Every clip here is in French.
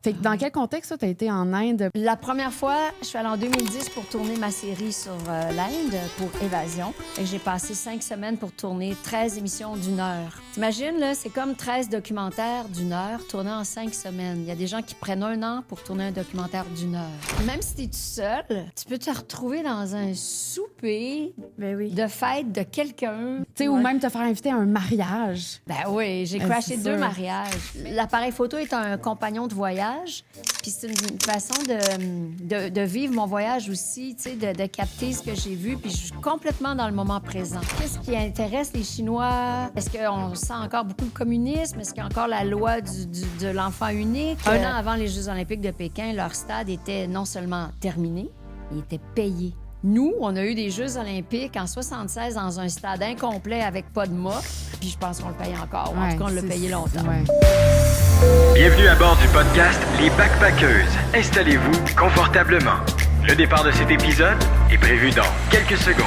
Fait que dans quel contexte, tu as été en Inde? La première fois, je suis allée en 2010 pour tourner ma série sur l'Inde pour Évasion. Et j'ai passé 5 semaines pour tourner 13 émissions d'1 heure. T'imagines, là, c'est comme 13 documentaires d'1 heure tournés en 5 semaines. Il y a des gens qui prennent 1 an pour tourner un documentaire d'1 heure. Même si t'es tout seul, tu peux te retrouver dans un souper de fête de quelqu'un. Tu sais, ou même te faire inviter à un mariage. Ben oui, j'ai crashé c'est 2 sûr. mariages. L'appareil photo est un compagnon de voyage. Puis c'est une façon de vivre mon voyage aussi, tu sais, de capter ce que j'ai vu. Puis je suis complètement dans le moment présent. Qu'est-ce qui intéresse les Chinois? Est-ce qu'on sent encore beaucoup le communisme? Est-ce qu'il y a encore la loi de l'enfant unique? 1 an avant les Jeux olympiques de Pékin, leur stade était non seulement terminé, il était payé. Nous, on a eu des Jeux olympiques en 76 dans un stade incomplet avec pas de mât. Puis je pense qu'on le paye encore. Ou en tout cas, on l'a payé longtemps. Ouais. Bienvenue à bord du podcast Les Backpackeuses. Installez-vous confortablement. Le départ de cet épisode est prévu dans quelques secondes.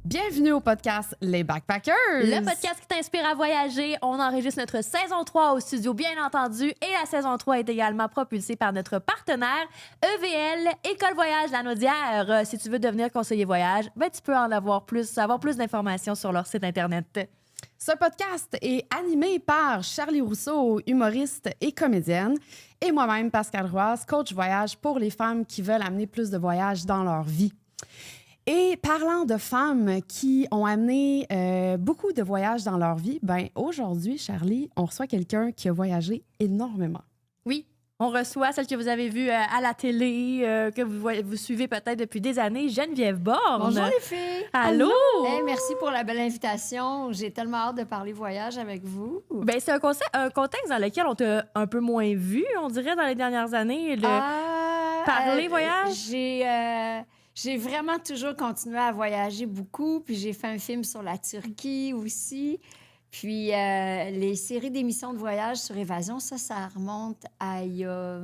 Bienvenue au podcast Les Backpackers. Le podcast qui t'inspire à voyager. On enregistre notre saison 3 au studio, bien entendu. Et la saison 3 est également propulsée par notre partenaire EVL, École Voyage Lanaudière. Si tu veux devenir conseiller voyage, tu peux en avoir plus d'informations sur leur site Internet. Ce podcast est animé par Charlie Rousseau, humoriste et comédienne, et moi-même, Pascal Roise, coach voyage pour les femmes qui veulent amener plus de voyages dans leur vie. Et parlant de femmes qui ont amené beaucoup de voyages dans leur vie, aujourd'hui, Charlie, on reçoit quelqu'un qui a voyagé énormément. Oui, on reçoit celle que vous avez vue à la télé, que vous suivez peut-être depuis des années, Geneviève Borne. Bonjour les filles! Allô! Hey, merci pour la belle invitation. J'ai tellement hâte de parler voyage avec vous. C'est un contexte dans lequel on t'a un peu moins vu, on dirait, dans les dernières années. Parler voyage? J'ai vraiment toujours continué à voyager beaucoup, puis j'ai fait un film sur la Turquie aussi. Puis les séries d'émissions de voyage sur Évasion, ça remonte à il y a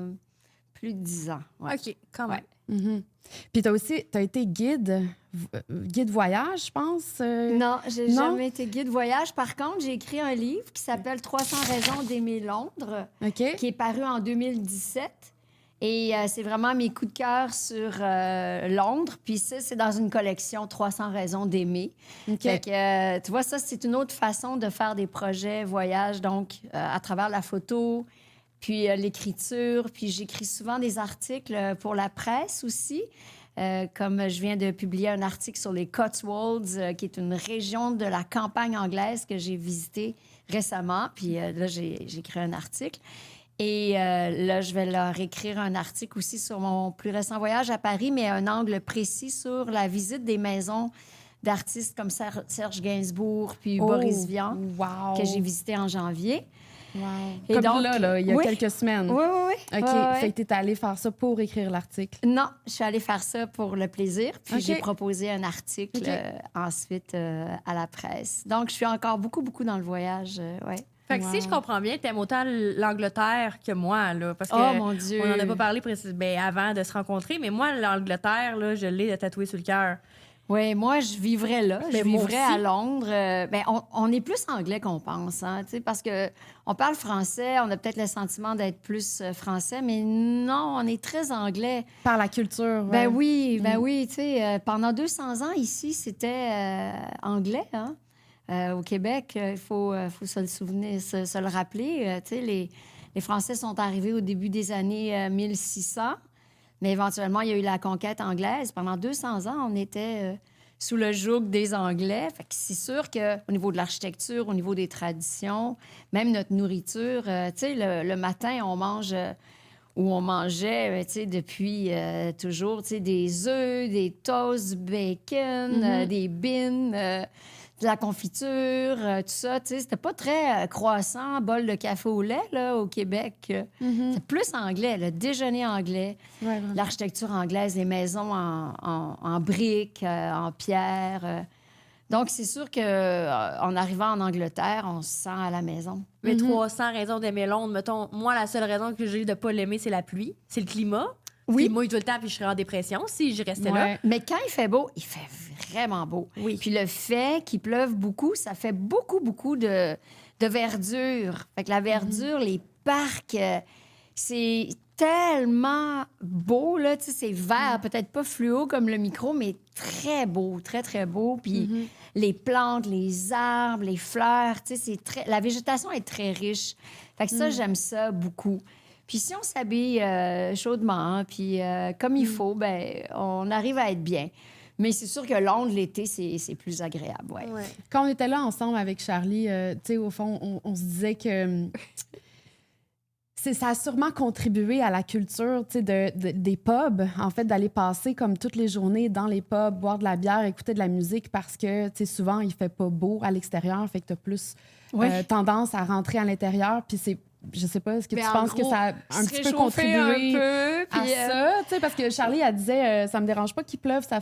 plus de 10 ans. Ouais. OK, quand même. Ouais. Mm-hmm. Puis t'as été guide voyage, je pense? Non, j'ai Non? jamais été guide voyage. Par contre, j'ai écrit un livre qui s'appelle « 300 raisons d'aimer Londres OK. qui est paru en 2017. Et c'est vraiment mes coups de cœur sur Londres. Puis ça, c'est dans une collection 300 raisons d'aimer. OK. Fait que, tu vois, ça, c'est une autre façon de faire des projets voyage, donc à travers la photo, puis l'écriture. Puis j'écris souvent des articles pour la presse aussi. Comme je viens de publier un article sur les Cotswolds, qui est une région de la campagne anglaise que j'ai visitée récemment. Puis là, j'ai écrit un article. Et là, je vais leur écrire un article aussi sur mon plus récent voyage à Paris, mais un angle précis sur la visite des maisons d'artistes comme Serge Gainsbourg puis Boris Vian, wow. que j'ai visité en janvier. Wow. Et Comme donc, là, il y a oui. quelques semaines. Oui. OK. Ouais. Fait que t'es allée faire ça pour écrire l'article. Non, je suis allée faire ça pour le plaisir, puis OK. j'ai proposé un article ensuite à la presse. Donc, je suis encore beaucoup dans le voyage, ouais. Fait que Wow. si je comprends bien, t'aimes autant l'Angleterre que moi, là, parce que Oh, mon Dieu! on n'en a pas parlé avant de se rencontrer, mais moi, l'Angleterre, là, je l'ai tatoué sur le cœur. Oui, moi, je vivrais là. Mais Je moi vivrais aussi. à Londres. On est plus anglais qu'on pense, hein, parce que on parle français, on a peut-être le sentiment d'être plus français, mais non, on est très anglais. Par la culture. Ben oui, tu sais, pendant 200 ans, ici, c'était anglais, hein. Au Québec, il faut se le souvenir, se le rappeler. Tu sais, les Français sont arrivés au début des années 1600, mais éventuellement, il y a eu la conquête anglaise. Pendant 200 ans, on était sous le joug des Anglais. Fait que c'est sûr qu'au niveau de l'architecture, au niveau des traditions, même notre nourriture, tu sais, le matin, on mange... où on mangeait, tu sais, depuis toujours, tu sais, des œufs, des toasts, du bacon, des beans, de la confiture, tout ça, tu sais. C'était pas très croissant, bol de café au lait, là, au Québec. C'est plus anglais, le déjeuner anglais, Ouais, vraiment. l'architecture anglaise, les maisons en briques, en pierre. Donc, c'est sûr qu'en arrivant en Angleterre, on se sent à la maison. Mais 300 raisons d'aimer Londres. Mettons, moi, la seule raison que j'ai de pas l'aimer, c'est la pluie, c'est le climat. Oui. Il mouille tout le temps, puis je serais en dépression si je restais là. Mais quand il fait beau, il fait vraiment beau. Oui. Puis le fait qu'il pleuve beaucoup, ça fait beaucoup, beaucoup de verdure. Fait que la verdure, les parcs, c'est tellement beau, là. Tu sais, c'est vert, peut-être pas fluo comme le micro, mais très beau, très, très beau. Puis les plantes, les arbres, les fleurs, tu sais, la végétation est très riche. Fait que ça, j'aime ça beaucoup. Puis si on s'habille chaudement, puis comme il faut, ben on arrive à être bien. Mais c'est sûr que Londres, l'été, c'est plus agréable, ouais. Quand on était là ensemble avec Charlie, tu sais, au fond, on se disait que ça a sûrement contribué à la culture, tu sais, des pubs, en fait, d'aller passer comme toutes les journées dans les pubs, boire de la bière, écouter de la musique, parce que, tu sais, souvent, il fait pas beau à l'extérieur, fait que t'as plus tendance à rentrer à l'intérieur, puis c'est... Je sais pas, est-ce que tu penses que ça a un petit peu contribué à ça? Tu sais, parce que Charlie, elle disait, ça me dérange pas qu'il pleuve, ça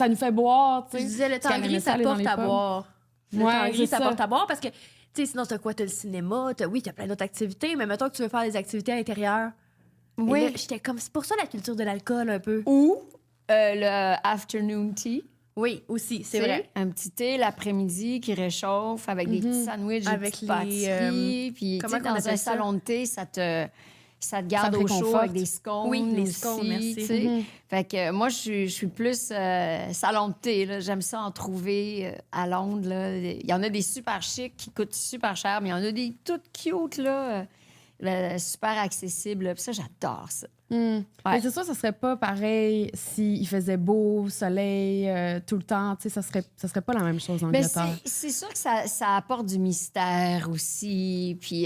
nous fait boire. Tu sais. Je disais, le temps gris, ça porte à boire. Le temps gris, ça porte à boire parce que, tu sais, sinon, t'as quoi? T'as le cinéma, t'as plein d'autres activités, mais mettons que tu veux faire des activités à l'intérieur. Oui. Là, j'étais comme, c'est pour ça la culture de l'alcool un peu. Ou le afternoon tea. Oui, aussi, c'est vrai. Un petit thé l'après-midi qui réchauffe avec des petits sandwichs, avec des petites pâtisseries. Puis, tu sais, dans un salon de thé, ça te garde au chaud avec des scones. Oui, les aussi, scones, merci. Fait que moi, je suis plus salon de thé. Là. J'aime ça en trouver à Londres. Là. Il y en a des super chics qui coûtent super cher, mais il y en a des toutes cute, là, super accessibles. Puis ça, j'adore ça. Mais c'est sûr, ça serait pas pareil s'il faisait beau, soleil, tout le temps. Tu sais, ça serait pas la même chose en Angleterre. C'est sûr que ça apporte du mystère aussi. Puis,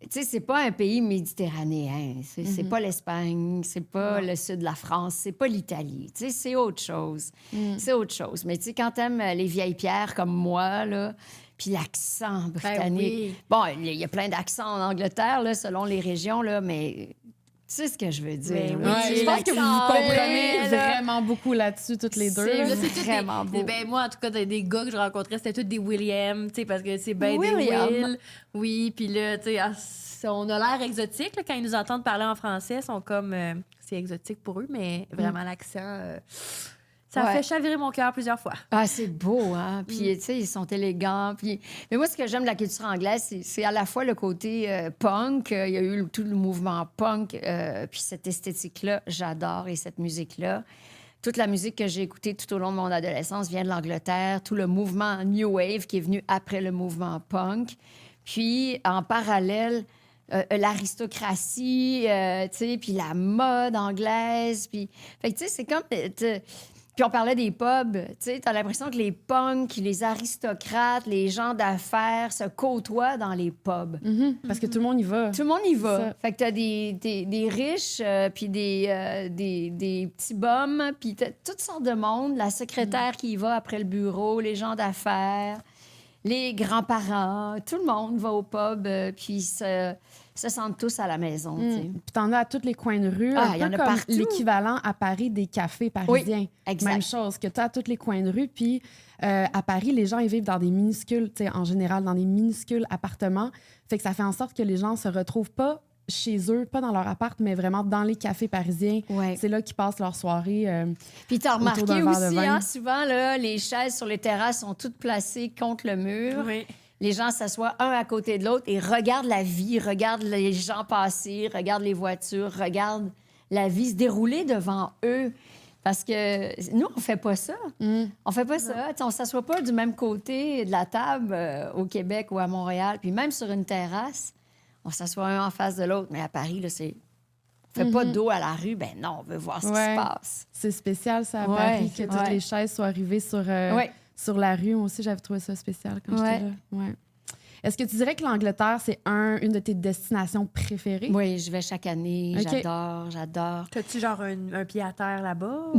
tu sais, c'est pas un pays méditerranéen. C'est pas l'Espagne, c'est pas le sud de la France, c'est pas l'Italie. Tu sais, c'est autre chose. C'est autre chose. Mais tu sais, quand t'aimes les vieilles pierres comme moi, là, puis l'accent britannique... Bon, il y a plein d'accents en Angleterre, là, selon les régions, là, mais... Tu sais ce que je veux dire. Je pense que vous vous comprenez vraiment beaucoup là-dessus, toutes les deux. C'est vraiment beau. Ben, moi, en tout cas, des gars que je rencontrais, c'était tous des Williams, tu sais, parce que c'est bien des Will. Oui, puis là, tu sais, on a l'air exotique, là, quand ils nous entendent parler en français, ils sont comme... c'est exotique pour eux, mais vraiment l'accent... Ça fait chavirer mon cœur plusieurs fois. Ah, c'est beau, hein? Puis, tu sais, ils sont élégants. Puis... Mais moi, ce que j'aime de la culture anglaise, c'est à la fois le côté punk. Il y a eu tout le mouvement punk. Puis cette esthétique-là, j'adore. Et cette musique-là. Toute la musique que j'ai écoutée tout au long de mon adolescence vient de l'Angleterre. Tout le mouvement New Wave qui est venu après le mouvement punk. Puis, en parallèle... l'aristocratie, tu sais, puis la mode anglaise. Puis... Fait que, tu sais, c'est comme... Puis on parlait des pubs. Tu sais, t'as l'impression que les punks, les aristocrates, les gens d'affaires se côtoient dans les pubs. Parce que tout le monde y va. Tout le monde y va. Ça. Fait que t'as des riches, puis des petits bums, puis t'as toutes sortes de monde. La secrétaire qui y va après le bureau, les gens d'affaires, les grands-parents. Tout le monde va au pub, puis se sentent tous à la maison. Puis t'en as à tous les coins de rue. Il y en a comme partout. L'équivalent à Paris des cafés parisiens. Oui, exact. Même chose, que t'as à tous les coins de rue. Puis à Paris, les gens, ils vivent dans des minuscules, tu sais, en général, dans des minuscules appartements. Fait que ça fait en sorte que les gens se retrouvent pas chez eux, pas dans leur appart, mais vraiment dans les cafés parisiens. Ouais. C'est là qu'ils passent leur soirée. Puis t'as remarqué aussi, hein, souvent, là, les chaises sur les terrasses sont toutes placées contre le mur. Oui. Les gens s'assoient un à côté de l'autre et regardent la vie, regardent les gens passer, regardent les voitures, regardent la vie se dérouler devant eux. Parce que nous, on fait pas ça. On fait pas ça. T'sais, on s'assoit pas du même côté de la table au Québec ou à Montréal. Puis même sur une terrasse, on s'assoit un en face de l'autre. Mais à Paris, là, c'est... On fait pas dos à la rue. Ben non, on veut voir ce qui se passe. C'est spécial, ça, à Paris, que toutes les chaises soient arrivées sur la rue. Moi aussi, j'avais trouvé ça spécial quand j'étais là. Ouais. Est-ce que tu dirais que l'Angleterre, c'est une de tes destinations préférées? Oui, je vais chaque année. Okay. J'adore. T'as-tu genre un pied à terre là-bas?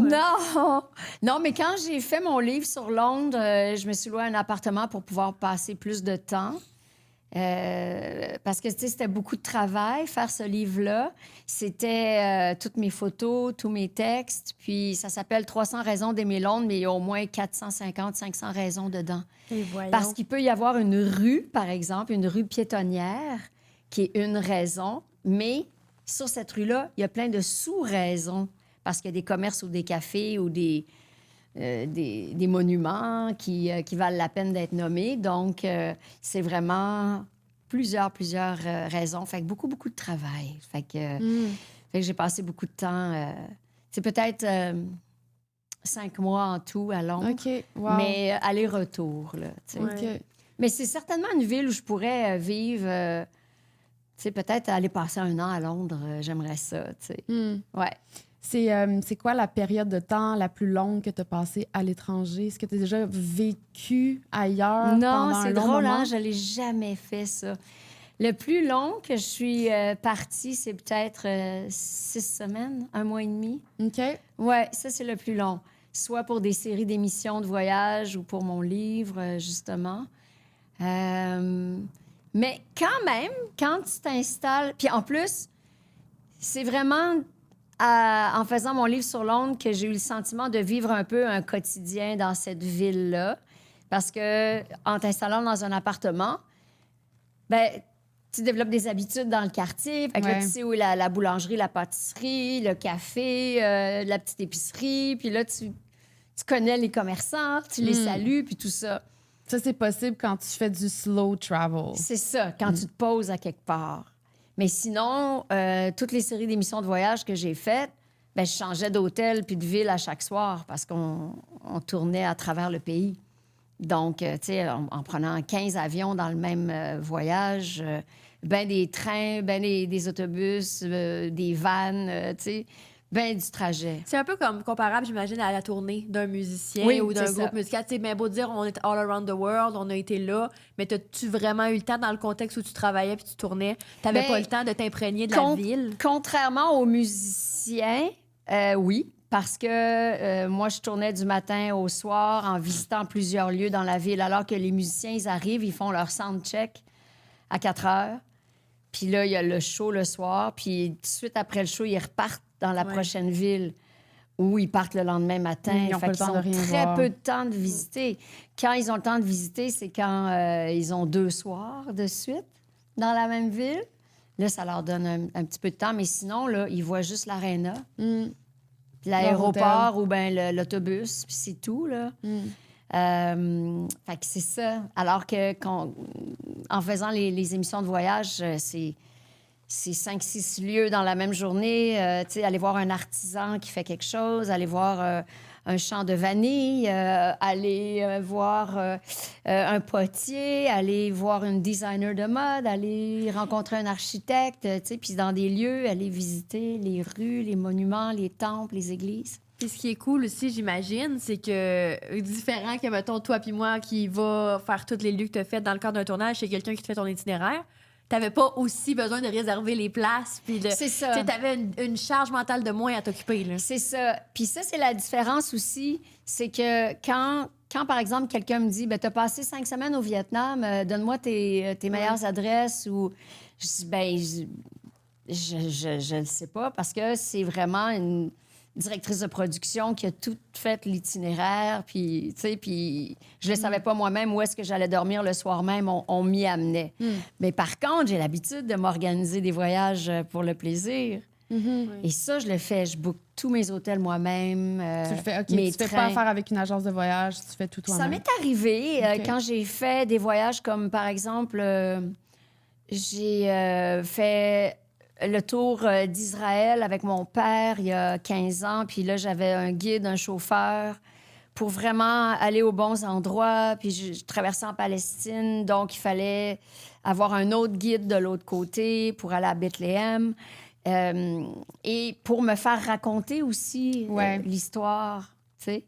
Non, mais quand j'ai fait mon livre sur Londres, je me suis loué un appartement pour pouvoir passer plus de temps. Parce que, tu sais, c'était beaucoup de travail, faire ce livre-là. C'était toutes mes photos, tous mes textes. Puis ça s'appelle 300 raisons d'aimer Londres, mais il y a au moins 450, 500 raisons dedans. Et voyons. Parce qu'il peut y avoir une rue, par exemple, une rue piétonnière, qui est une raison, mais sur cette rue-là, il y a plein de sous-raisons. Parce qu'il y a des commerces ou des cafés ou des monuments qui valent la peine d'être nommés. Donc, c'est vraiment plusieurs raisons. Fait que beaucoup de travail. Fait que j'ai passé beaucoup de temps. C'est peut-être 5 mois en tout à Londres. OK, wow. Mais aller-retour, là, tu sais. OK. Mais c'est certainement une ville où je pourrais vivre... tu sais, peut-être aller passer 1 an à Londres. J'aimerais ça, tu sais. Ouais. C'est quoi la période de temps la plus longue que tu as passée à l'étranger? Est-ce que tu as déjà vécu ailleurs pendant Non, un c'est long drôle, moment? hein? Je l'ai jamais fait, ça. Le plus long que je suis partie, c'est peut-être 6 semaines, 1 mois et demi. OK. Ouais, ça, c'est le plus long. Soit pour des séries d'émissions de voyage ou pour mon livre, justement. Mais quand même, quand tu t'installes... Puis en plus, c'est vraiment en faisant mon livre sur Londres que j'ai eu le sentiment de vivre un peu un quotidien dans cette ville-là. Parce que en t'installant dans un appartement, ben tu développes des habitudes dans le quartier. Fait que là, Ouais. tu sais où est la boulangerie, la pâtisserie, le café, la petite épicerie. Puis là, tu connais les commerçants, tu les salues, puis tout ça. Ça, c'est possible quand tu fais du slow travel. C'est ça, quand tu te poses à quelque part. Mais sinon, toutes les séries d'émissions de voyage que j'ai faites, ben, je changeais d'hôtel puis de ville à chaque soir parce qu'on tournait à travers le pays. Donc, tu sais, en prenant 15 avions dans le même voyage, ben des trains, ben des autobus, des vannes, tu sais, ben du trajet. C'est un peu comme comparable, j'imagine, à la tournée d'un musicien Oui, ou d'un c'est groupe ça. musical. Tu sais, bien beau dire, on est all around the world, on a été là, mais as-tu vraiment eu le temps dans le contexte où tu travaillais puis tu tournais? T'avais Ben, pas le temps de t'imprégner de la ville? Contrairement aux musiciens, oui, parce que moi, je tournais du matin au soir en visitant plusieurs lieux dans la ville, alors que les musiciens, ils arrivent, ils font leur soundcheck à 4 heures. Puis là, il y a le show le soir, puis tout de suite après le show, ils repartent dans la prochaine ville où ils partent le lendemain matin. Ils ont pas le temps de rien très voir. peu de temps de visiter. Quand ils ont le temps de visiter, c'est quand ils ont 2 soirs de suite dans la même ville. Là, ça leur donne un petit peu de temps, mais sinon, là, ils voient juste l'aréna, puis l'aéroport ou bien l'autobus, puis c'est tout, là. Fait que c'est ça. Alors que en faisant les émissions de voyage, c'est 5-6 lieux dans la même journée. Tu sais, aller voir un artisan qui fait quelque chose, aller voir un champ de vanille, aller voir un potier, aller voir une designer de mode, aller rencontrer un architecte, tu sais, puis dans des lieux, aller visiter les rues, les monuments, les temples, les églises. Puis ce qui est cool aussi, j'imagine, c'est que différent que, mettons, toi puis moi qui va faire tous les lieux que tu as fait dans le cadre d'un tournage, c'est quelqu'un qui te fait ton itinéraire. T'avais pas aussi besoin de réserver les places. Puis C'est ça. Tu avais une charge mentale de moins à t'occuper. Là. C'est ça. Puis ça, c'est la différence aussi. C'est que quand par exemple, quelqu'un me dit, tu as passé 5 semaines au Vietnam, donne-moi tes meilleures adresses, ou je dis, ben, je le sais pas, parce que c'est vraiment une directrice de production qui a tout fait l'itinéraire, puis, tu sais, puis je le savais pas moi-même où est-ce que j'allais dormir le soir même, on m'y amenait. Mais par contre, j'ai l'habitude de m'organiser des voyages pour le plaisir. Et ça, je le fais. Je book tous mes hôtels moi-même. Tu le fais, OK. mes Tu fais pas trains. affaire avec une agence de voyage, tu fais tout Ça toi-même. m'est arrivé OK. quand j'ai fait des voyages comme, par exemple, j'ai fait le tour d'Israël avec mon père il y a 15 ans. Puis là, j'avais un guide, un chauffeur pour vraiment aller aux bons endroits. Puis je traversais en Palestine, donc il fallait avoir un autre guide de l'autre côté pour aller à Bethléem. Et pour me faire raconter aussi l'histoire, tu sais.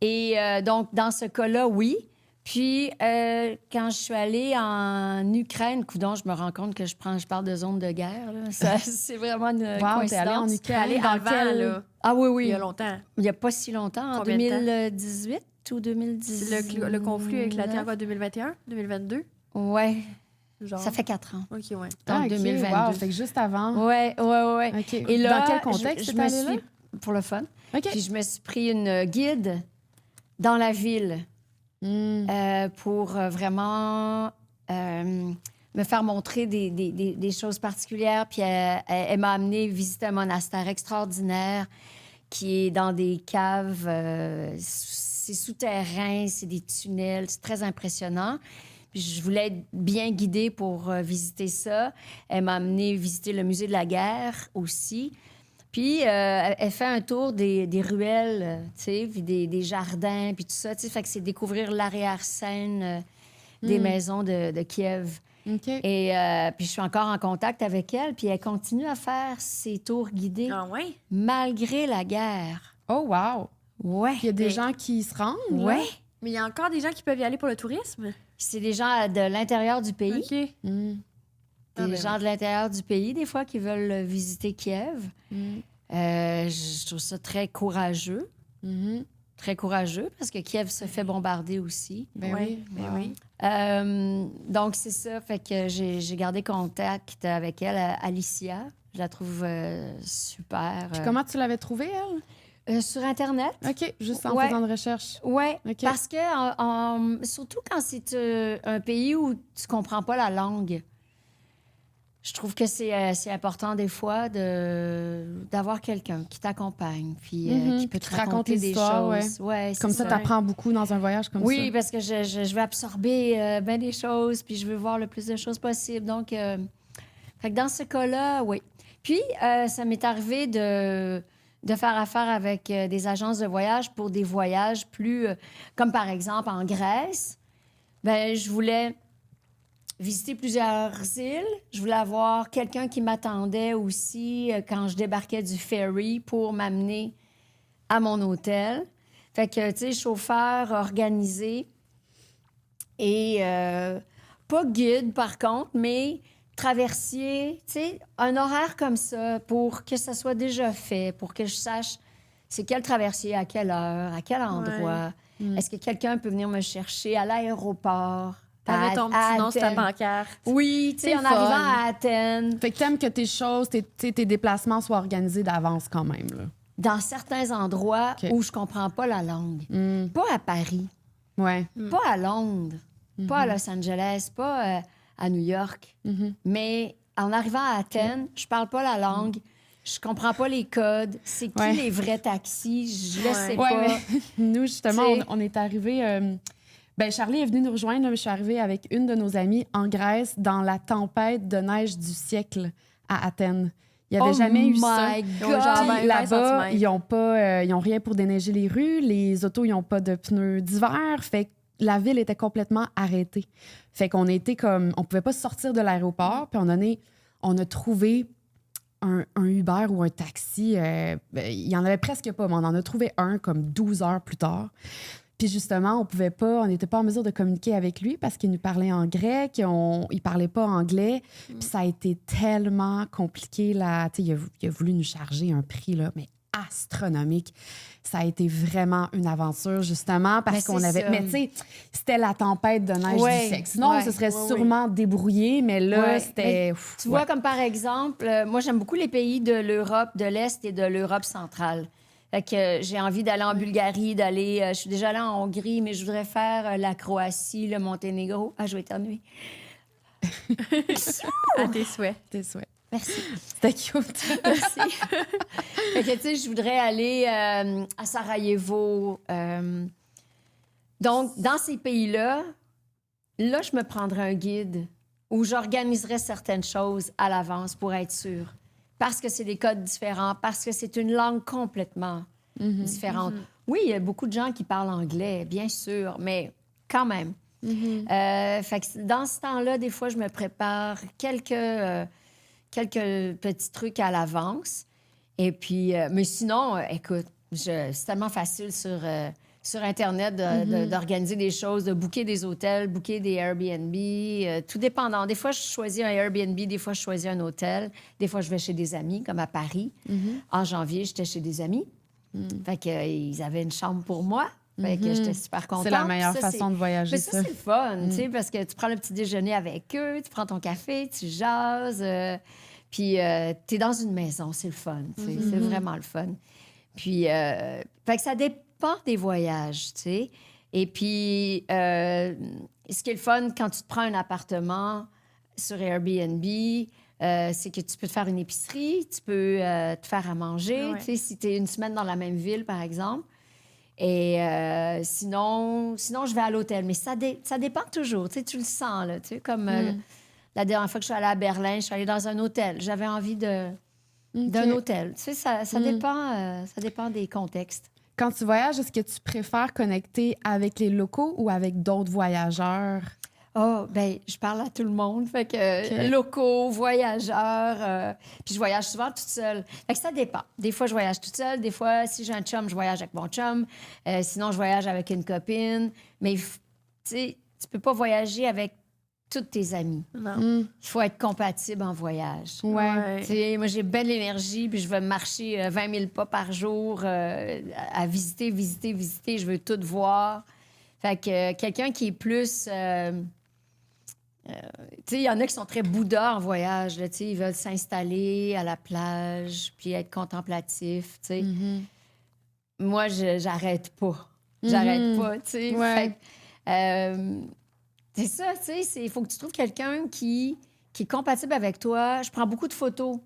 Et donc, dans ce cas-là, oui. Puis, quand je suis allée en Ukraine, coudonc, je me rends compte que je parle de zone de guerre. Là. Ça, c'est vraiment une Wow, t'es allée en coïncidence. Ukraine. allée Dans avant, quel... là, Ah oui, oui. il y a longtemps. Il n'y a pas si longtemps, en Combien de temps? 2018 ou 2019. Le conflit a éclaté en quoi, 2021, 2022? Ouais. Genre? Ça fait 4 ans. OK, ouais. En OK, 2022. wow, fait que juste avant. Ouais. OK. Et là, dans quel contexte je t'es me allée là? suis... Pour le fun. OK. Puis je me suis pris une guide dans la ville pour vraiment me faire montrer des choses particulières. Puis elle m'a amené visiter un monastère extraordinaire qui est dans des caves. C'est souterrain, c'est des tunnels. C'est très impressionnant. Puis je voulais être bien guidée pour visiter ça. Elle m'a amené visiter le musée de la guerre aussi. Puis, elle fait un tour des ruelles, tu sais, puis des jardins, puis tout ça, tu sais. Fait que c'est découvrir l'arrière-scène des maisons de Kiev. OK. Et puis, je suis encore en contact avec elle, puis elle continue à faire ses tours guidés Ah ouais? malgré la guerre. Oh, wow. Ouais. Il y a des gens qui se rendent, là? Ouais. Mais il y a encore des gens qui peuvent y aller pour le tourisme? C'est des gens de l'intérieur du pays. OK. Ah, Des ben gens de l'intérieur du pays, des fois, qui veulent visiter Kiev. Je trouve ça très courageux. Très courageux, parce que Kiev se fait bombarder aussi. Ben Ouais, oui. ben wow. oui. Donc, c'est ça. Fait que j'ai gardé contact avec elle, Alicia. Je la trouve super. Puis comment tu l'avais trouvée, elle? Sur Internet. OK, juste en Ouais. faisant de recherche. Oui, OK. parce que surtout quand c'est un pays où tu comprends pas la langue, je trouve que c'est important des fois d'avoir quelqu'un qui t'accompagne, puis qui peut te Qui te raconte raconter les des histoires, choses. Ouais, Comme ça, tu t'apprends beaucoup dans un voyage comme ça. Oui, parce que je veux absorber bien des choses, puis je veux voir le plus de choses possible. Donc, fait que dans ce cas-là, oui. Puis, ça m'est arrivé de faire affaire avec des agences de voyage pour des voyages plus... comme par exemple en Grèce. Ben, je voulais visiter plusieurs îles. Je voulais avoir quelqu'un qui m'attendait aussi quand je débarquais du ferry pour m'amener à mon hôtel. Fait que, tu sais, chauffeur organisé et pas guide, par contre, mais traversier, tu sais, un horaire comme ça pour que ça soit déjà fait, pour que je sache c'est quel traversier, à quelle heure, à quel endroit. Est-ce que quelqu'un peut venir me chercher à l'aéroport? T'avais ton petit nom sur ta Athènes. pancarte. Oui, tu sais, C'est en fun. arrivant à Athènes, Fait que t'aimes que tes choses, tes déplacements soient organisés d'avance quand même, là. dans certains endroits OK. où je comprends pas la langue. Pas à Paris, Ouais. pas à Londres, pas à Los Angeles, pas à New York. Mais en arrivant à Athènes, je parle pas la langue, je comprends pas les codes. C'est qui Ouais. les vrais taxis? Je le sais Ouais, pas. mais nous, justement, T'sais. on est arrivés... ben Charlie est venu nous rejoindre, là, mais je suis arrivée avec une de nos amies en Grèce dans la tempête de neige du siècle à Athènes. Il n'y avait Oh jamais eu ça. my Genre God! ben, Puis là-bas, 20 ils n'ont pas, ils ont rien pour déneiger les rues. Les autos, ils n'ont pas de pneus d'hiver. Fait que la ville était complètement arrêtée. Fait qu'on était comme... On pouvait pas sortir de l'aéroport. Puis on a trouvé un Uber ou un taxi. Il y en avait presque pas, mais on en a trouvé un comme 12 heures plus tard. Puis justement, on n'était pas en mesure de communiquer avec lui parce qu'il nous parlait en grec, il parlait pas anglais. Puis ça a été tellement compliqué. Là. Il a voulu nous charger un prix, là, mais astronomique. Ça a été vraiment une aventure, justement, parce Mais qu'on c'est avait... ça. Mais tu sais, c'était la tempête de neige Ouais, du sexe. Sinon, on ouais, se serait ouais, sûrement débrouillé, mais là, Ouais, c'était... mais Ouf, Tu vois, comme par exemple, moi, j'aime beaucoup les pays de l'Europe de l'Est et de l'Europe centrale. Fait que j'ai envie d'aller en Bulgarie, je suis déjà allée en Hongrie, mais je voudrais faire la Croatie, le Monténégro. Ah, je vais éternuer. À tes souhaits. Tes souhaits. Merci. C'était cute. Merci. Fait que, tu sais, je voudrais aller à Sarajevo. Donc, dans ces pays-là, là, je me prendrais un guide où j'organiserais certaines choses à l'avance pour être sûre. Parce que c'est des codes différents, parce que c'est une langue complètement différente. Oui, il y a beaucoup de gens qui parlent anglais, bien sûr, mais quand même. Fait que dans ce temps-là, des fois, je me prépare quelques petits trucs à l'avance. Et puis, mais sinon, écoute, c'est tellement facile sur Internet d'organiser des choses, de booker des hôtels, booker des Airbnb, tout dépendant. Des fois, je choisis un Airbnb, des fois, je choisis un hôtel. Des fois, je vais chez des amis, comme à Paris. En janvier, j'étais chez des amis. Fait qu'ils avaient une chambre pour moi. Fait que j'étais super contente. C'est la meilleure Ça, façon de voyager, Mais ça, c'est le fun, tu sais, parce que tu prends le petit déjeuner avec eux, tu prends ton café, tu jases, puis t'es dans une maison, c'est le fun, tu sais, c'est vraiment le fun. Puis, fait que ça dépend des voyages, tu sais. Et puis, ce qui est le fun quand tu te prends un appartement sur Airbnb, c'est que tu peux te faire une épicerie, tu peux te faire à manger, tu sais, si tu es une semaine dans la même ville, par exemple. Et sinon, je vais à l'hôtel. Mais ça dépend toujours, tu sais, tu le sens, là, tu sais, comme la dernière fois que je suis allée à Berlin, je suis allée dans un hôtel. J'avais envie d'un hôtel. Tu sais, ça dépend des contextes. Quand tu voyages, est-ce que tu préfères connecter avec les locaux ou avec d'autres voyageurs? Oh, ben, je parle à tout le monde. Fait que locaux, voyageurs. Puis je voyage souvent toute seule. Fait que ça dépend. Des fois, je voyage toute seule. Des fois, si j'ai un chum, je voyage avec mon chum. Sinon, je voyage avec une copine. Mais, tu sais, tu peux pas voyager avec tous tes amis. Non. Il faut être compatible en voyage. Ouais. Tu sais, moi, j'ai belle énergie, puis je vais marcher 20 000 pas par jour à visiter. Je veux tout voir. Fait que quelqu'un qui est plus... tu sais, il y en a qui sont très bouddhas en voyage. Là, tu sais, ils veulent s'installer à la plage puis être contemplatifs. Tu sais. Moi, j'arrête pas. J'arrête pas, tu sais. Ouais. Fait que, c'est ça, tu sais. Il faut que tu trouves quelqu'un qui est compatible avec toi. Je prends beaucoup de photos.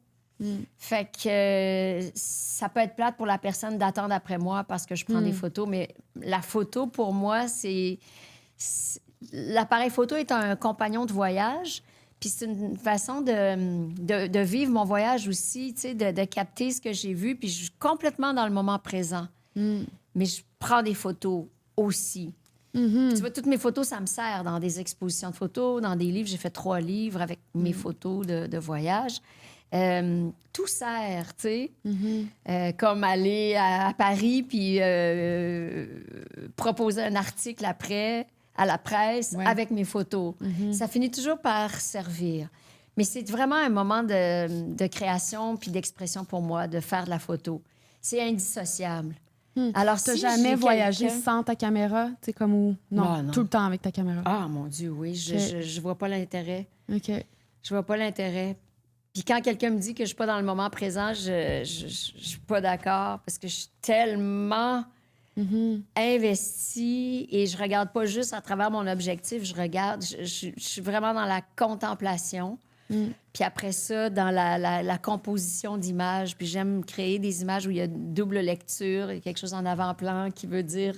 Fait que ça peut être plate pour la personne d'attendre après moi parce que je prends des photos. Mais la photo, pour moi, c'est... L'appareil photo est un compagnon de voyage, puis c'est une façon de vivre mon voyage aussi, tu sais, de capter ce que j'ai vu, puis je suis complètement dans le moment présent. Mais je prends des photos aussi. Puis tu vois, toutes mes photos, ça me sert dans des expositions de photos, dans des livres. J'ai fait 3 livres avec mes photos de voyage. Tout sert, tu sais. Comme aller à Paris puis proposer un article après à la presse avec mes photos. Ça finit toujours par servir. Mais c'est vraiment un moment de création puis d'expression pour moi, de faire de la photo. C'est indissociable. Alors, T'as si jamais j'ai voyagé quelqu'un- sans ta caméra? Tu sais, comme où? Non, Non. tout le temps avec ta caméra. Ah, mon Dieu, oui. Je vois pas l'intérêt. OK. Je vois pas l'intérêt. Puis quand quelqu'un me dit que je suis pas dans le moment présent, je suis pas d'accord parce que je suis tellement investie et je regarde pas juste à travers mon objectif, je suis vraiment dans la contemplation. Puis après ça, dans la composition d'images. Puis j'aime créer des images où il y a une double lecture, il y a quelque chose en avant-plan qui veut dire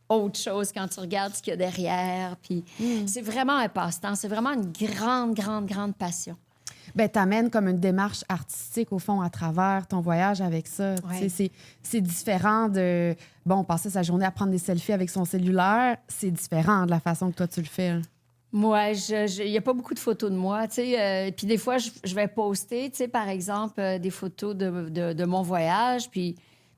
autre chose quand tu regardes ce qu'il y a derrière. Puis c'est vraiment un passe-temps. C'est vraiment une grande, grande, grande passion. Ben, t'amènes comme une démarche artistique, au fond, à travers ton voyage avec ça. Ouais. Tu sais, c'est différent de... Bon, passer sa journée à prendre des selfies avec son cellulaire, c'est différent de la façon que toi, tu le fais. Là. Moi, il n'y a pas beaucoup de photos de moi, tu sais. Puis des fois, je vais poster, tu sais, par exemple, des photos de mon voyage, puis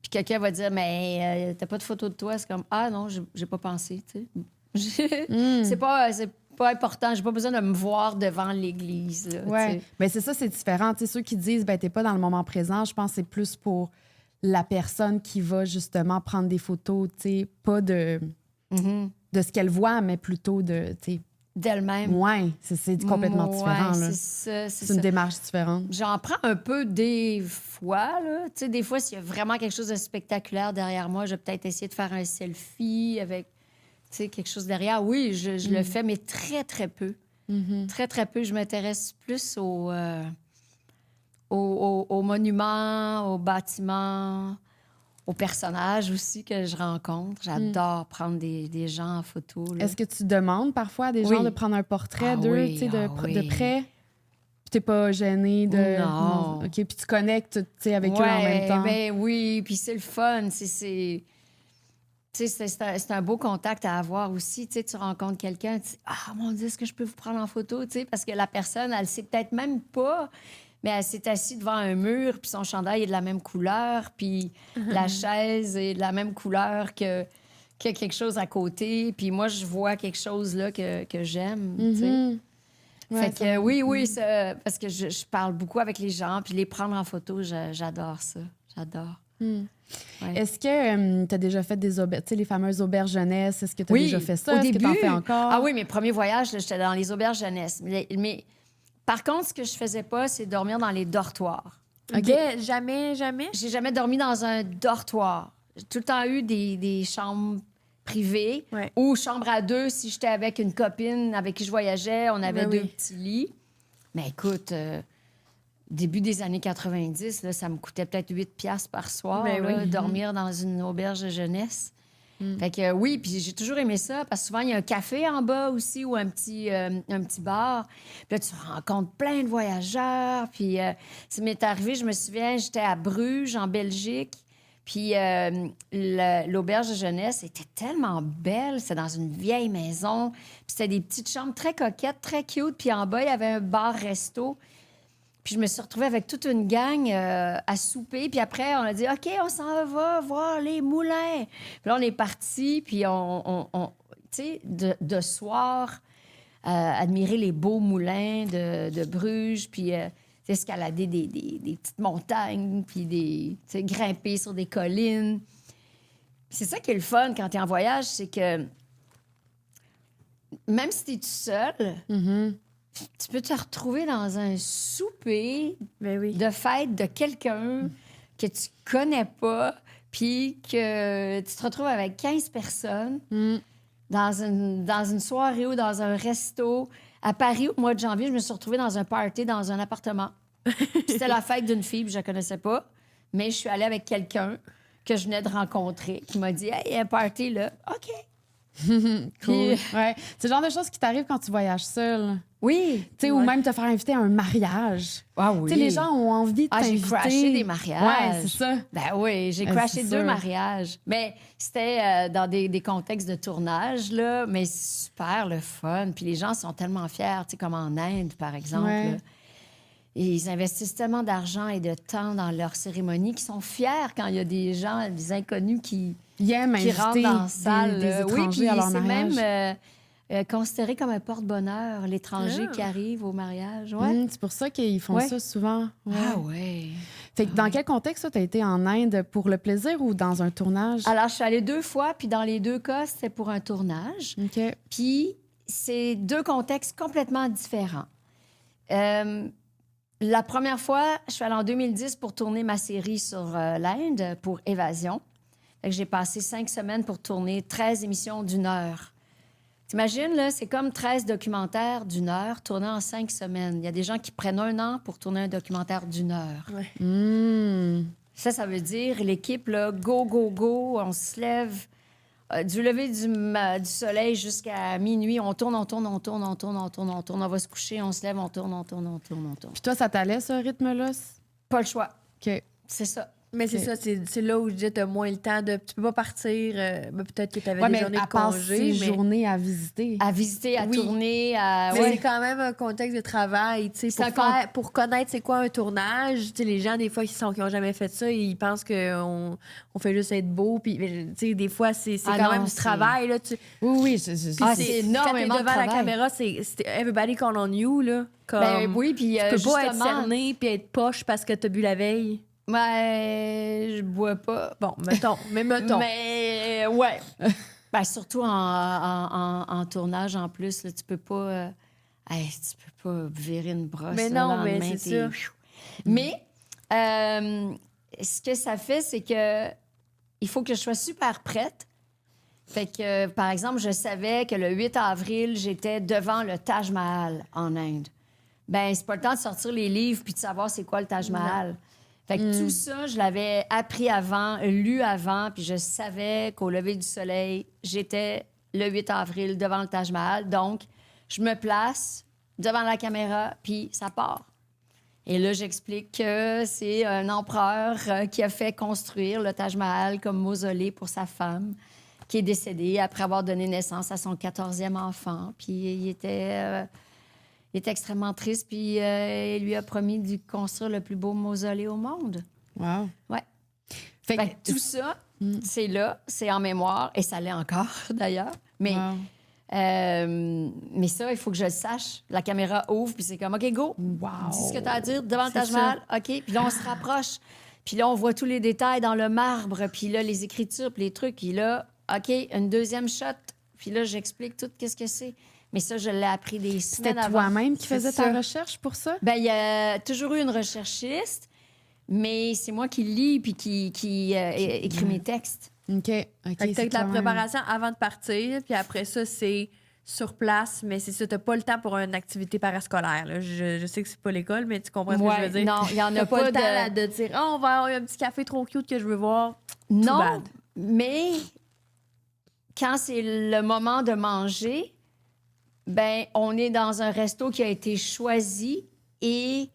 quelqu'un va dire, mais t'as pas de photos de toi? C'est comme, ah non, j'ai pas pensé, tu sais. C'est pas important, j'ai pas besoin de me voir devant l'église, là, Ouais. tu sais. Ben, c'est ça, c'est différent. Tu sais, ceux qui disent, ben, t'es pas dans le moment présent, je pense que c'est plus pour la personne qui va justement prendre des photos, tu sais, pas de ce qu'elle voit, mais plutôt de, tu sais, D'elle-même. ouais, c'est complètement différent. Là. C'est ça, C'est une démarche différente. J'en prends un peu des fois, là. Tu sais, des fois, s'il y a vraiment quelque chose de spectaculaire derrière moi, je vais peut-être essayer de faire un selfie avec, tu sais, quelque chose derrière. Oui, je le fais, mais très, très peu. Très, très peu. Je m'intéresse plus aux monuments, aux bâtiments, aux personnages aussi que je rencontre. J'adore prendre des gens en photo. Là. Est-ce que tu demandes parfois à des gens de prendre un portrait d'eux, oui, tu sais, de oui. près? Puis t'es pas gêné de... Non. OK, puis tu connectes, tu sais, avec eux en même temps. Ben oui, puis c'est le fun. C'est un beau contact à avoir aussi. Tu sais, tu rencontres quelqu'un, tu dis « Ah, mon Dieu, est-ce que je peux vous prendre en photo? » Tu sais, parce que la personne, elle sait peut-être même pas, mais elle s'est assise devant un mur, puis son chandail est de la même couleur, puis la chaise est de la même couleur que quelque chose à côté. Puis moi, je vois quelque chose là que j'aime, tu sais. Ouais, Fait que oui, ça, parce que je parle beaucoup avec les gens, puis les prendre en photo, j'adore ça. J'adore. Ouais. Est-ce que tu as déjà fait des auberges, tu sais, les fameuses auberges jeunesse? Est-ce que tu as déjà fait ça? Au Est-ce début, que tu en fais encore? Ah oui, mes premiers voyages, là, j'étais dans les auberges jeunesse. Mais par contre, ce que je faisais pas, c'est dormir dans les dortoirs. OK. Jamais. J'ai jamais dormi dans un dortoir. J'ai tout le temps eu des chambres privées Ouais. ou chambres à deux si j'étais avec une copine avec qui je voyageais. On avait Ben deux oui. petits lits. Mais écoute, début des années 90, là, ça me coûtait peut-être 8 piastres par soir, Ben là, oui. dormir dans une auberge de jeunesse. Fait que oui, puis j'ai toujours aimé ça parce que souvent, il y a un café en bas aussi ou un petit bar. Puis là, tu rencontres plein de voyageurs. Puis ça m'est arrivé, je me souviens, j'étais à Bruges, en Belgique. Puis l'auberge de jeunesse était tellement belle. C'était dans une vieille maison. Puis c'était des petites chambres très coquettes, très cute. Puis en bas, il y avait un bar-resto. Puis je me suis retrouvée avec toute une gang à souper. Puis après, on a dit, OK, on s'en va voir les moulins. Puis là, on est partis. Puis tu sais, de soir, admirer les beaux moulins de Bruges. Puis escalader des petites montagnes. Puis tu sais, grimper sur des collines. Puis c'est ça qui est le fun quand tu es en voyage, c'est que même si tu es tout seul, tu peux te retrouver dans un souper Ben oui. de fête de quelqu'un que tu connais pas, puis que tu te retrouves avec 15 personnes dans une soirée ou dans un resto. À Paris, au mois de janvier, je me suis retrouvée dans un party, dans un appartement. Puis c'était la fête d'une fille, puis je la connaissais pas. Mais je suis allée avec quelqu'un que je venais de rencontrer, qui m'a dit « Hey, il y a un party, là. » OK. Cool. Puis- Ouais. C'est le genre de choses qui t'arrivent quand tu voyages seul. Oui. Tu sais, ou même te faire inviter à un mariage. Ah oui. Tu sais, les gens ont envie de t'inviter. J'ai crashé des mariages. Ouais, c'est ça. Ben oui, j'ai Ben, crashé c'est 2 sûr. mariages. Mais c'était dans des contextes de tournage, là, mais super le fun. Puis les gens sont tellement fiers, tu sais, comme en Inde, par exemple. Ouais. là. Et ils investissent tellement d'argent et de temps dans leur cérémonie qu'ils sont fiers quand il y a des gens, des inconnus qui Ils aiment rentrent inviter dans la salle. des oui, étrangers puis à leur c'est mariage. même considéré comme un porte-bonheur, l'étranger qui arrive au mariage. Ouais. C'est pour ça qu'ils font Ouais. ça souvent. Ouais. Ah ouais. Fait que dans quel contexte, tu as été en Inde pour le plaisir ou dans un tournage? Alors, je suis allée 2 fois, puis dans les 2 cas, c'était pour un tournage. OK. Puis, c'est 2 contextes complètement différents. La première fois, je suis allée en 2010 pour tourner ma série sur l'Inde, pour Évasion. Fait que j'ai passé 5 semaines pour tourner 13 émissions d'1 heure. T'imagines, là, c'est comme 13 documentaires d'1 heure tournés en 5 semaines. Il y a des gens qui prennent 1 an pour tourner un documentaire d'1 heure. Ça veut dire l'équipe, là, go, go, go, on se lève du lever du soleil jusqu'à minuit. On tourne, on va se coucher, on se lève, on tourne. Puis toi, ça t'allait, ce rythme-là? Pas le choix. OK. C'est ça. Mais c'est Ok. ça, c'est là où je dis, t'as moins le temps de. Tu peux pas partir. Ben, peut-être que t'avais Ouais, des mais journées à de part congé. ces Mais, journées à visiter. À visiter, à Oui. tourner, à... mais ouais. c'est quand même un contexte de travail. Tu sais, C'est pour connaître c'est quoi un tournage, tu sais, les gens, des fois, qui ont jamais fait ça, ils pensent qu'on fait juste être beau. Puis, tu sais, des fois, c'est Ah quand non, même du c'est- travail. Là, Oui, Ah, c'est énormément Quand t'es de devant la travail. caméra, c'est everybody call on you. Là, comme, Ben oui, puis tu peux pas être justement... cerné puis être poche parce que t'as bu la veille. Ouais, je bois pas. Bon, mettons. Mais ouais. Ben, surtout en tournage, en plus, là, tu peux pas... tu peux pas virer une brosse. Mais le non, mais lendemain, c'est t'es- ça. Mais ce que ça fait, c'est que il faut que je sois super prête. Fait que, par exemple, je savais que le 8 avril, j'étais devant le Taj Mahal en Inde. Ben, c'est pas le temps de sortir les livres puis de savoir c'est quoi le Taj Mahal. Fait que tout ça, je l'avais appris avant, lu avant, puis je savais qu'au lever du soleil, j'étais le 8 avril devant le Taj Mahal. Donc, je me place devant la caméra, puis ça part. Et là, j'explique que c'est un empereur qui a fait construire le Taj Mahal comme mausolée pour sa femme, qui est décédée après avoir donné naissance à son 14e enfant. Puis il était extrêmement triste, puis il lui a promis de construire le plus beau mausolée au monde. Wow. Ouais. Fait Fait que tout ça, c'est là, c'est en mémoire, et ça l'est encore, d'ailleurs. Mais, Wow. mais ça, il faut que je le sache. La caméra ouvre, puis c'est comme, OK, go. Wow. Dis ce que tu as à dire devant le C'est Taj Mahal. OK. Puis là, on se rapproche. Puis là, on voit tous les détails dans le marbre, puis là, les écritures, puis les trucs. Puis là, OK, une deuxième shot. Puis là, j'explique tout qu'est-ce que c'est. Mais ça, je l'ai appris des semaines C'était avant. toi-même qui C'est faisais ça. ta recherche pour ça? Ben, il y a toujours eu une recherchiste, mais c'est moi qui lis puis qui écrit mes textes. OK. Fait que c'est peut-être la quand même- préparation avant de partir, puis après ça, c'est sur place, mais c'est ça, t'as pas le temps pour une activité parascolaire. Là. Je sais que c'est pas l'école, mais tu comprends ce que je veux dire? Non, il n'y en T'as a pas pas le temps là, de... de dire « Oh, on va avoir un petit café trop cute que je veux voir. » Non, bad. mais quand c'est le moment de manger, ben on est dans un resto qui a été choisi et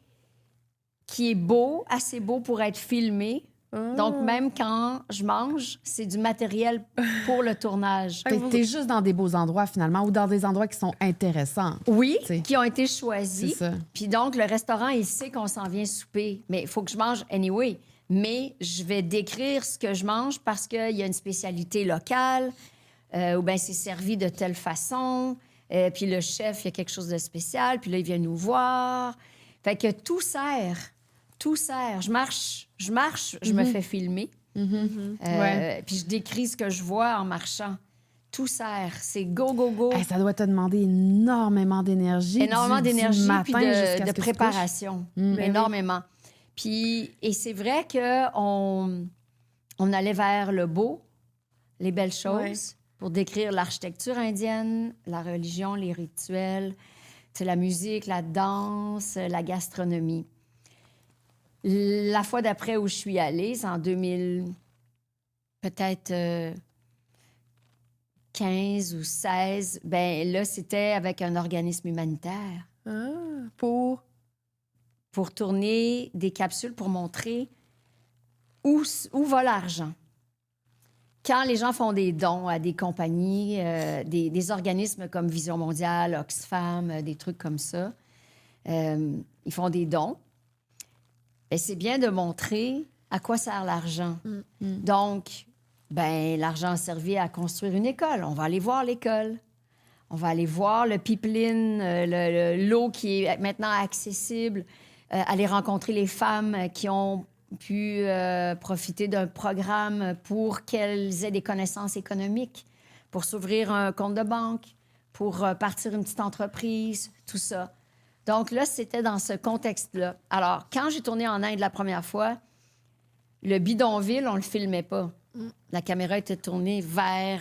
qui est beau, assez beau pour être filmé. Donc, même quand je mange, c'est du matériel pour le tournage. Fait que t'es juste dans des beaux endroits, finalement, ou dans des endroits qui sont intéressants. Oui, T'sais. qui ont été C'est choisis. ça. Puis donc, le restaurant, il sait qu'on s'en vient souper. Mais il faut que je mange anyway. Mais je vais décrire ce que je mange parce qu'il y a une spécialité locale ou bien c'est servi de telle façon. Puis le chef, il y a quelque chose de spécial. Puis là, il vient nous voir. Fait que tout sert. Tout sert. Je marche, je me fais filmer. Ouais. Puis je décris ce que je vois en marchant. Tout sert. C'est go, go, go. Hey, ça doit te demander énormément d'énergie. Énormément du d'énergie matin puis jusqu'à de ce que tu te couches. préparation. Énormément. Puis, et c'est vrai qu'on on allait vers le beau, les belles choses, Ouais. pour décrire l'architecture indienne, la religion, les rituels, tu sais, la musique, la danse, la gastronomie. La fois d'après où je suis allée, c'est en 2000, peut-être 15 ou 16, ben là, c'était avec un organisme humanitaire Ah, pour... pour tourner des capsules pour montrer où va l'argent. Quand les gens font des dons à des compagnies, des organismes comme Vision mondiale, Oxfam, des trucs comme ça, ils font des dons. Ben, c'est bien de montrer à quoi sert l'argent. Donc, ben, l'argent a servi à construire une école. On va aller voir l'école. On va aller voir le pipeline, l'eau qui est maintenant accessible, aller rencontrer les femmes qui ont pu profiter d'un programme pour qu'elles aient des connaissances économiques, pour s'ouvrir un compte de banque, pour partir une petite entreprise, tout ça. Donc là, c'était dans ce contexte-là. Alors, quand j'ai tourné en Inde la première fois, le bidonville, on le filmait pas. La caméra était tournée vers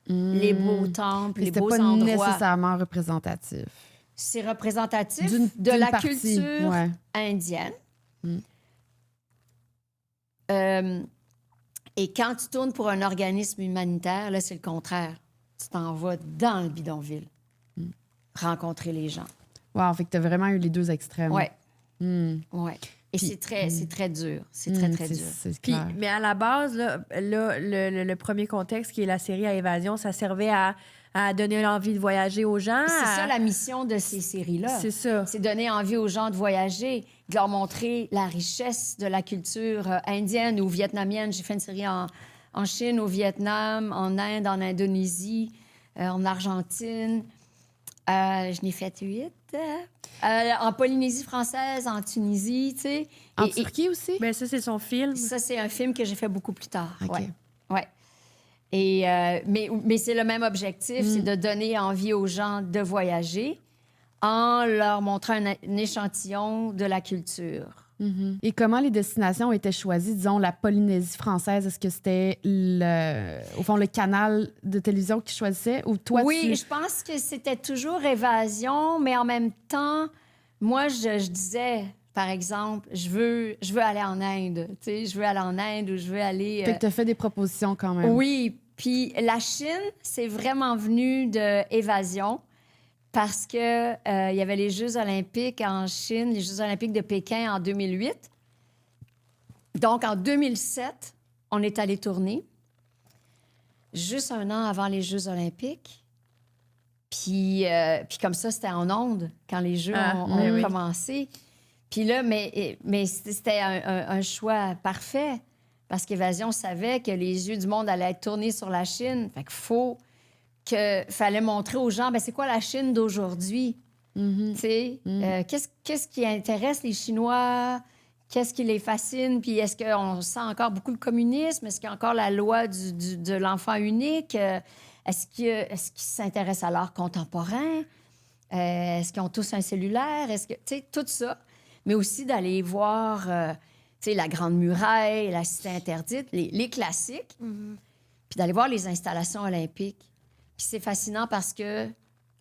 les beaux temples, Et les c'était beaux pas endroits. nécessairement représentatif. C'est représentatif D'une de la partie, culture ouais. indienne. Et quand tu tournes pour un organisme humanitaire, là, c'est le contraire. Tu t'en vas dans le bidonville, rencontrer les gens. Wow, fait que t'as vraiment eu les deux extrêmes. Ouais, Hmm. ouais. Et Puis- c'est très dur. C'est très, très dur. C'est Puis, clair. mais à la base, là, le premier contexte, qui est la série à Évasion, ça servait à donner l'envie de voyager aux gens. C'est ça la mission de ces séries-là. C'est ça. C'est donner envie aux gens de voyager, de leur montrer la richesse de la culture indienne ou vietnamienne. J'ai fait une série en Chine, au Vietnam, en Inde, en Indonésie, en Argentine. Je n'ai fait 8. En Polynésie française, en Tunisie, tu sais. En Et Turquie aussi? Ben ça, c'est son film. ça, c'est un film que j'ai fait beaucoup plus tard. OK. Ouais. Ouais. Et, mais c'est le même objectif, c'est de donner envie aux gens de voyager en leur montrant un échantillon de la culture. Et comment les destinations ont été choisies? Disons, la Polynésie française, est-ce que c'était, au fond, le canal de télévision qui choisissait? Ou toi, Oui, je pense que c'était toujours Évasion, mais en même temps, moi, je disais, par exemple, je veux aller en Inde. Tu sais, je veux aller en Inde ou je veux aller... Fait que t'as fait des propositions quand même. Oui, puis la Chine, c'est vraiment venu de Évasion parce que il y avait les Jeux olympiques en Chine, les Jeux olympiques de Pékin en 2008. Donc, en 2007, on est allé tourner, juste un an avant les Jeux olympiques. Puis comme ça, c'était en ondes quand les Jeux ont commencé. Puis là, mais c'était un choix parfait parce qu'Évasion savait que les yeux du monde allaient être tournés sur la Chine. Fait qu'il fallait montrer aux gens, ben c'est quoi la Chine d'aujourd'hui? Tu sais, qu'est-ce qui intéresse les Chinois? qu'est-ce qui les fascine? Puis est-ce qu'on sent encore beaucoup le communisme? Est-ce qu'il y a encore la loi de l'enfant unique? Est-ce qu'ils s'intéressent à l'art contemporain? Est-ce qu'ils ont tous un cellulaire? Est-ce que, tu sais, tout ça. Mais aussi d'aller voir, tu sais, la Grande Muraille, la Cité interdite, les classiques. Puis d'aller voir les installations olympiques. Puis c'est fascinant parce que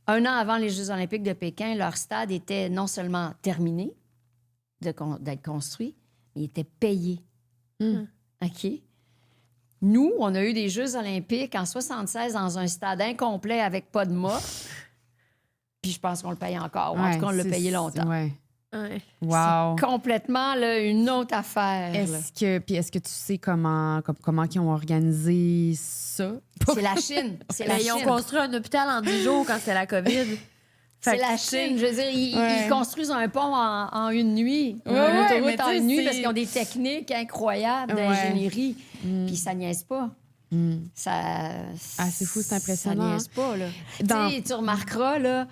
1 an avant les Jeux olympiques de Pékin, leur stade était non seulement terminé d'être construit, mais il était payé. OK? Nous, on a eu des Jeux olympiques en 76 dans un stade incomplet avec pas de mât. Puis je pense qu'on le paye encore. Ou en tout cas, on l'a payé longtemps. Ouais. Ouais. Wow. C'est complètement là, une autre affaire. là. Est-ce que tu sais comment ils ont organisé ça? C'est la Chine. C'est la Mais ils ont Chine. construit un hôpital en 10 jours quand c'était la COVID. C'est Fait que, la tu sais, Chine. Je veux dire, ils construisent un pont en une nuit. Une mais autoroute tu en sais, une nuit c'est- parce qu'ils ont des techniques incroyables Ouais. d'ingénierie. Puis ça niaise pas. Ça, c'est fou, c'est impressionnant, Ça niaise pas, là. Dans- Tu sais, tu remarqueras, là,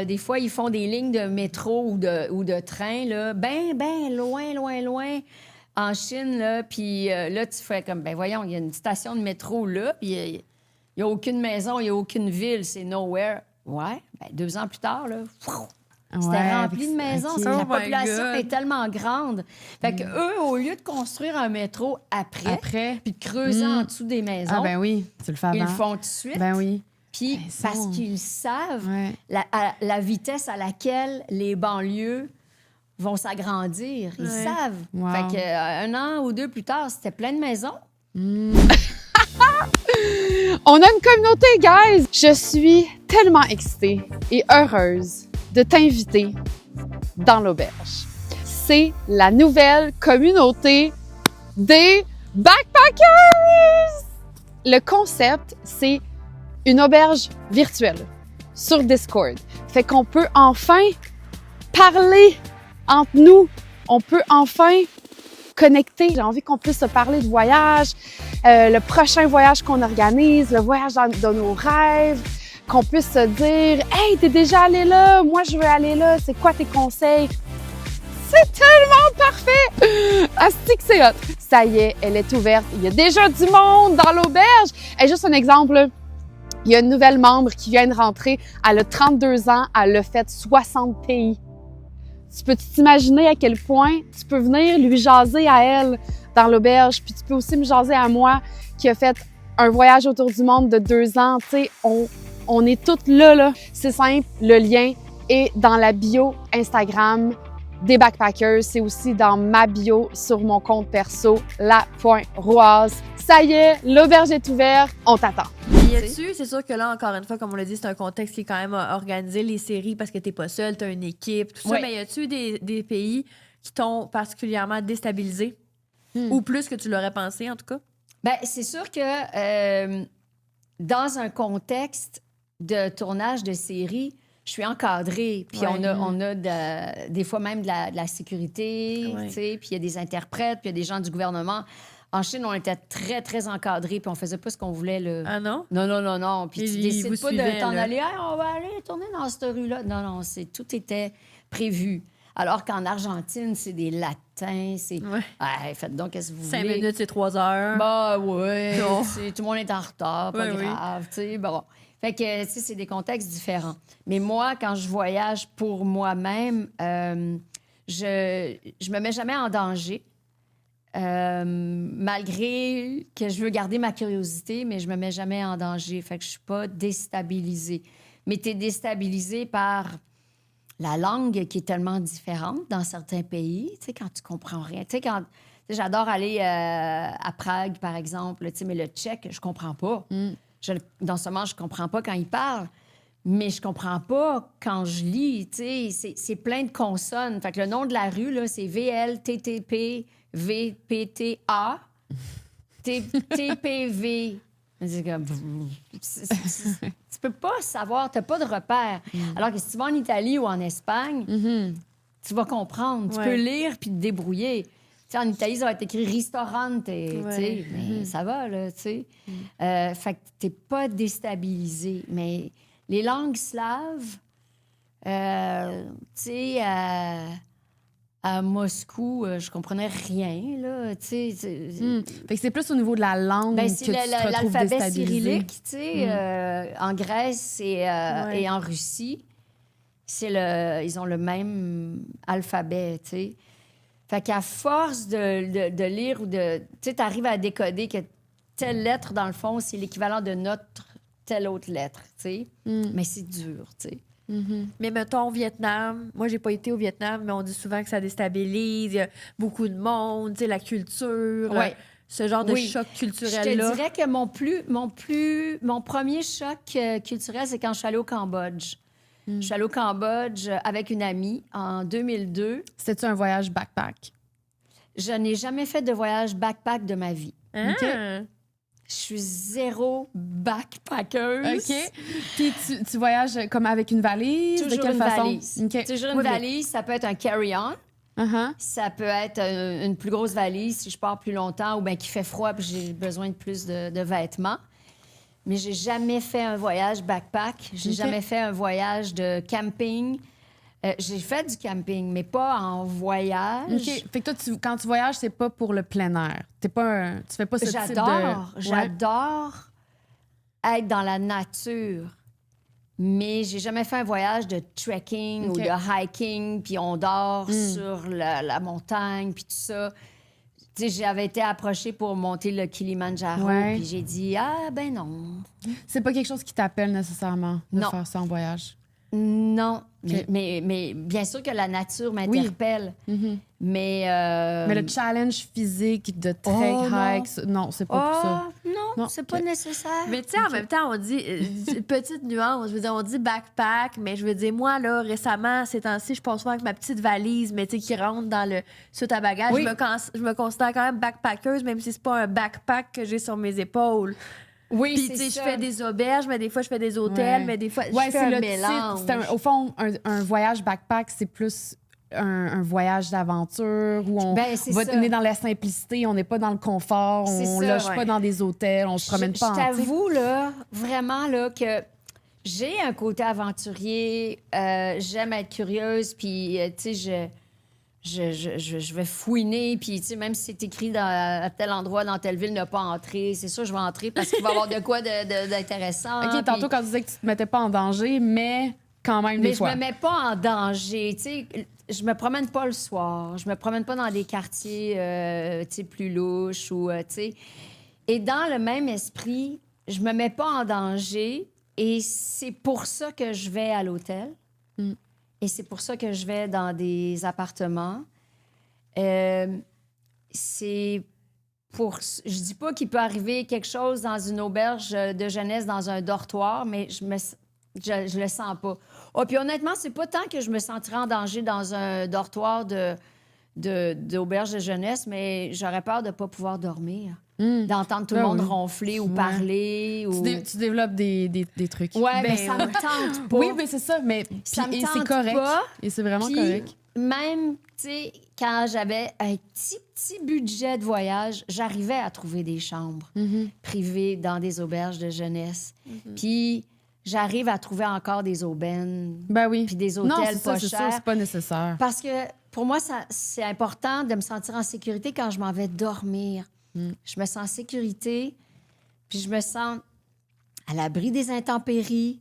des fois, ils font des lignes de métro ou de train, là, ben loin en Chine, là. Puis là, tu fais comme, ben voyons, il y a une station de métro là, puis il n'y a aucune maison, il n'y a aucune ville, c'est nowhere. Ouais, ben 2 ans plus tard, là, c'était Ouais, rempli de maisons. ok. C'est que la Oh my population God. est tellement grande. Fait que eux, au lieu de construire un métro après. Puis de creuser en dessous des maisons, Ah ben oui, tu le fais avant. ils le font tout de suite. Ben oui. Puis Ben, ça, parce on- qu'ils savent Ouais. la vitesse à laquelle les banlieues vont s'agrandir. Ils Ouais. savent. Wow. Fait que 1 an ou 2 plus tard, c'était plein de maisons. On a une communauté, guys! Je suis tellement excitée et heureuse de t'inviter dans l'auberge. C'est la nouvelle communauté des backpackers! Le concept, c'est une auberge virtuelle sur Discord. Fait qu'on peut enfin parler entre nous. On peut enfin connecter. J'ai envie qu'on puisse se parler de voyage, le prochain voyage qu'on organise, le voyage dans nos rêves, qu'on puisse se dire « Hey, t'es déjà allé là? Moi, je veux aller là. C'est quoi tes conseils? » C'est tellement parfait! Asti que c'est hot! Ça y est, elle est ouverte. Il y a déjà du monde dans l'auberge. Et juste un exemple, là. Il y a une nouvelle membre qui vient de rentrer. Elle a 32 ans. Elle a fait 60 pays. Tu peux t'imaginer à quel point tu peux venir lui jaser à elle dans l'auberge, puis tu peux aussi me jaser à moi qui a fait un voyage autour du monde de 2 ans. Tu sais, on est toutes là. C'est simple, le lien est dans la bio Instagram des Backpackers. C'est aussi dans ma bio sur mon compte perso, la.roise. Ça y est, l'auberge est ouverte, on t'attend. Y a-tu, c'est sûr que là, encore une fois, comme on l'a dit, c'est un contexte qui est quand même organisé, les séries, parce que t'es pas seul, t'as une équipe, tout ça. Ouais. Mais y a-tu des pays qui t'ont particulièrement déstabilisé? Ou plus que tu l'aurais pensé, en tout cas? Bien, c'est sûr que dans un contexte de tournage de série, je suis encadrée. Puis Ouais. on a des fois même de la sécurité, Ouais. tu sais, puis il y a des interprètes, puis il y a des gens du gouvernement. En Chine, on était très, très encadrés, puis on faisait pas ce qu'on voulait. Là. Ah non? Non. Puis tu Ils décides vous pas suivaient, de t'en là. aller. Hey, on va aller tourner dans cette rue-là. Non, tout était prévu. Alors qu'en Argentine, c'est des latins, c'est... Ouais. Hey, faites donc qu'est-ce que vous 5 voulez. minutes, c'est 3 heures. Bah ouais, Non. tout le monde est en retard, pas Ouais, oui. grave, tu sais, bon. Fait que, tu sais, c'est des contextes différents. Mais moi, quand je voyage pour moi-même, je me mets jamais en danger. Malgré que je veux garder ma curiosité, mais je me mets jamais en danger. Fait que je suis pas déstabilisée. Mais tu es déstabilisée par la langue qui est tellement différente dans certains pays, tu sais, quand tu comprends rien. Tu sais, quand... tu sais, j'adore aller à Prague, par exemple, tu sais, mais le tchèque, je comprends pas. Dans ce moment, je comprends pas quand il parle, mais je comprends pas quand je lis, tu sais, c'est plein de consonnes. Fait que le nom de la rue, là, c'est VLTTP, VPTA, TPV. C'est comme... Tu peux pas savoir, t'as pas de repère. Alors que si tu vas en Italie ou en Espagne, tu vas comprendre. Tu Ouais. peux lire puis te débrouiller. Tu sais, en Italie, ça va être écrit ristorante, tu sais, mais ça va, là, tu sais. Fait que t'es pas déstabilisé. Mais les langues slaves, tu sais, À Moscou, je comprenais rien, là, tu sais. Fait que c'est plus au niveau de la langue Ben, que c'est tu te retrouves l'alphabet déstabilisé. cyrillique, tu sais, en Grèce et en Russie. Ils ont le même alphabet, tu sais. Fait qu'à force de lire ou de... Tu sais, t'arrives à décoder que telle lettre, dans le fond, c'est l'équivalent de notre telle autre lettre, tu sais. Mais c'est dur, tu sais. Mais mettons, au Vietnam, moi, j'ai pas été au Vietnam, mais on dit souvent que ça déstabilise. Il y a beaucoup de monde, tu sais, la culture, Ouais. ce genre de Oui. choc Je te culturel-là. dirais que mon premier choc culturel, c'est quand je suis allée au Cambodge. Je suis allée au Cambodge avec une amie en 2002. C'était-tu un voyage backpack? Je n'ai jamais fait de voyage backpack de ma vie. Ah. OK. Je suis zéro backpackeuse. OK. Puis tu voyages comme avec une valise? Toujours de quelle une façon? valise. OK. Toujours une Oui, mais- valise. Ça peut être un carry-on. Uh-huh. Ça peut être une plus grosse valise si je pars plus longtemps ou bien qu'il fait froid et j'ai besoin de plus de vêtements. Mais j'ai jamais fait un voyage backpack. J'ai OK. jamais fait un voyage de camping. J'ai fait du camping, mais pas en voyage. OK. Fait que toi, quand tu voyages, c'est pas pour le plein air. Tu fais pas ce type de... J'adore. Ouais. J'adore être dans la nature. Mais j'ai jamais fait un voyage de trekking OK. ou de hiking, puis on dort sur la montagne, puis tout ça. Tu sais, j'avais été approchée pour monter le Kilimandjaro, Ouais. puis j'ai dit « Ah, ben non. C'est pas quelque chose qui t'appelle nécessairement de Non. faire ça en voyage. » Non. OK. Mais bien sûr que la nature m'interpelle. Mhm. Mais... Mais le challenge physique de trek, Oh, non. hike, non, c'est pas pour ça. non, Non, c'est pas OK. nécessaire. Mais tu sais, en même temps, on dit, petite nuance, je veux dire, on dit backpack, mais je veux dire, moi, là, récemment, ces temps-ci, je passe souvent avec ma petite valise, mais tu sais, qui rentre dans le sur à bagage. Oui. Je me considère quand même backpackeuse, même si c'est pas un backpack que j'ai sur mes épaules. Oui, Puis, c'est tu sais, je ça. fais des auberges, mais des fois, je fais des hôtels, Ouais. mais des fois, Ouais, je fais c'est un le mélange. titre. Au fond, un voyage backpack, c'est plus un voyage d'aventure où on Ben, c'est va ça. on est dans la simplicité, on n'est pas dans le confort, C'est on ça, loge ouais. pas dans des hôtels, on se promène pas Je en... t'avoue, là, vraiment, là, que j'ai un côté aventurier. J'aime être curieuse, puis, tu sais, je vais fouiner, puis, tu sais, même si c'est écrit à tel endroit, dans telle ville, ne pas entrer, c'est sûr, je vais entrer parce qu'il va y avoir de quoi d'intéressant. OK, tantôt, puis- quand tu disais que tu te mettais pas en danger, mais quand même, Mais des je fois. me mets pas en danger, tu sais. Je me promène pas le soir. Je me promène pas dans des quartiers, tu sais, plus louches ou, tu sais. Et dans le même esprit, je me mets pas en danger et c'est pour ça que je vais à l'hôtel. Mm. Et c'est pour ça que je vais dans des appartements. C'est pour... Je dis pas qu'il peut arriver quelque chose dans une auberge de jeunesse, dans un dortoir, mais je le sens pas. Oh, puis honnêtement, c'est pas tant que je me sentirais en danger dans un dortoir d'auberge de jeunesse, mais j'aurais peur de pas pouvoir dormir, d'entendre tout le Ah monde oui. ronfler ou Ouais. parler. Ou... Tu développes des trucs. Ouais, Ben, mais ça me tente pas. Oui, mais c'est ça, mais Ça me et c'est tente correct. pas. Et c'est vraiment Puis, correct. même, tu sais, quand j'avais un petit budget de voyage, j'arrivais à trouver des chambres privées dans des auberges de jeunesse. Puis, j'arrive à trouver encore des aubaines, Ben oui. puis des Non, hôtels c'est ça, pas c'est sûr, chers. c'est pas nécessaire. Parce que pour moi, c'est important de me sentir en sécurité quand je m'en vais dormir. Je me sens en sécurité, puis je me sens à l'abri des intempéries.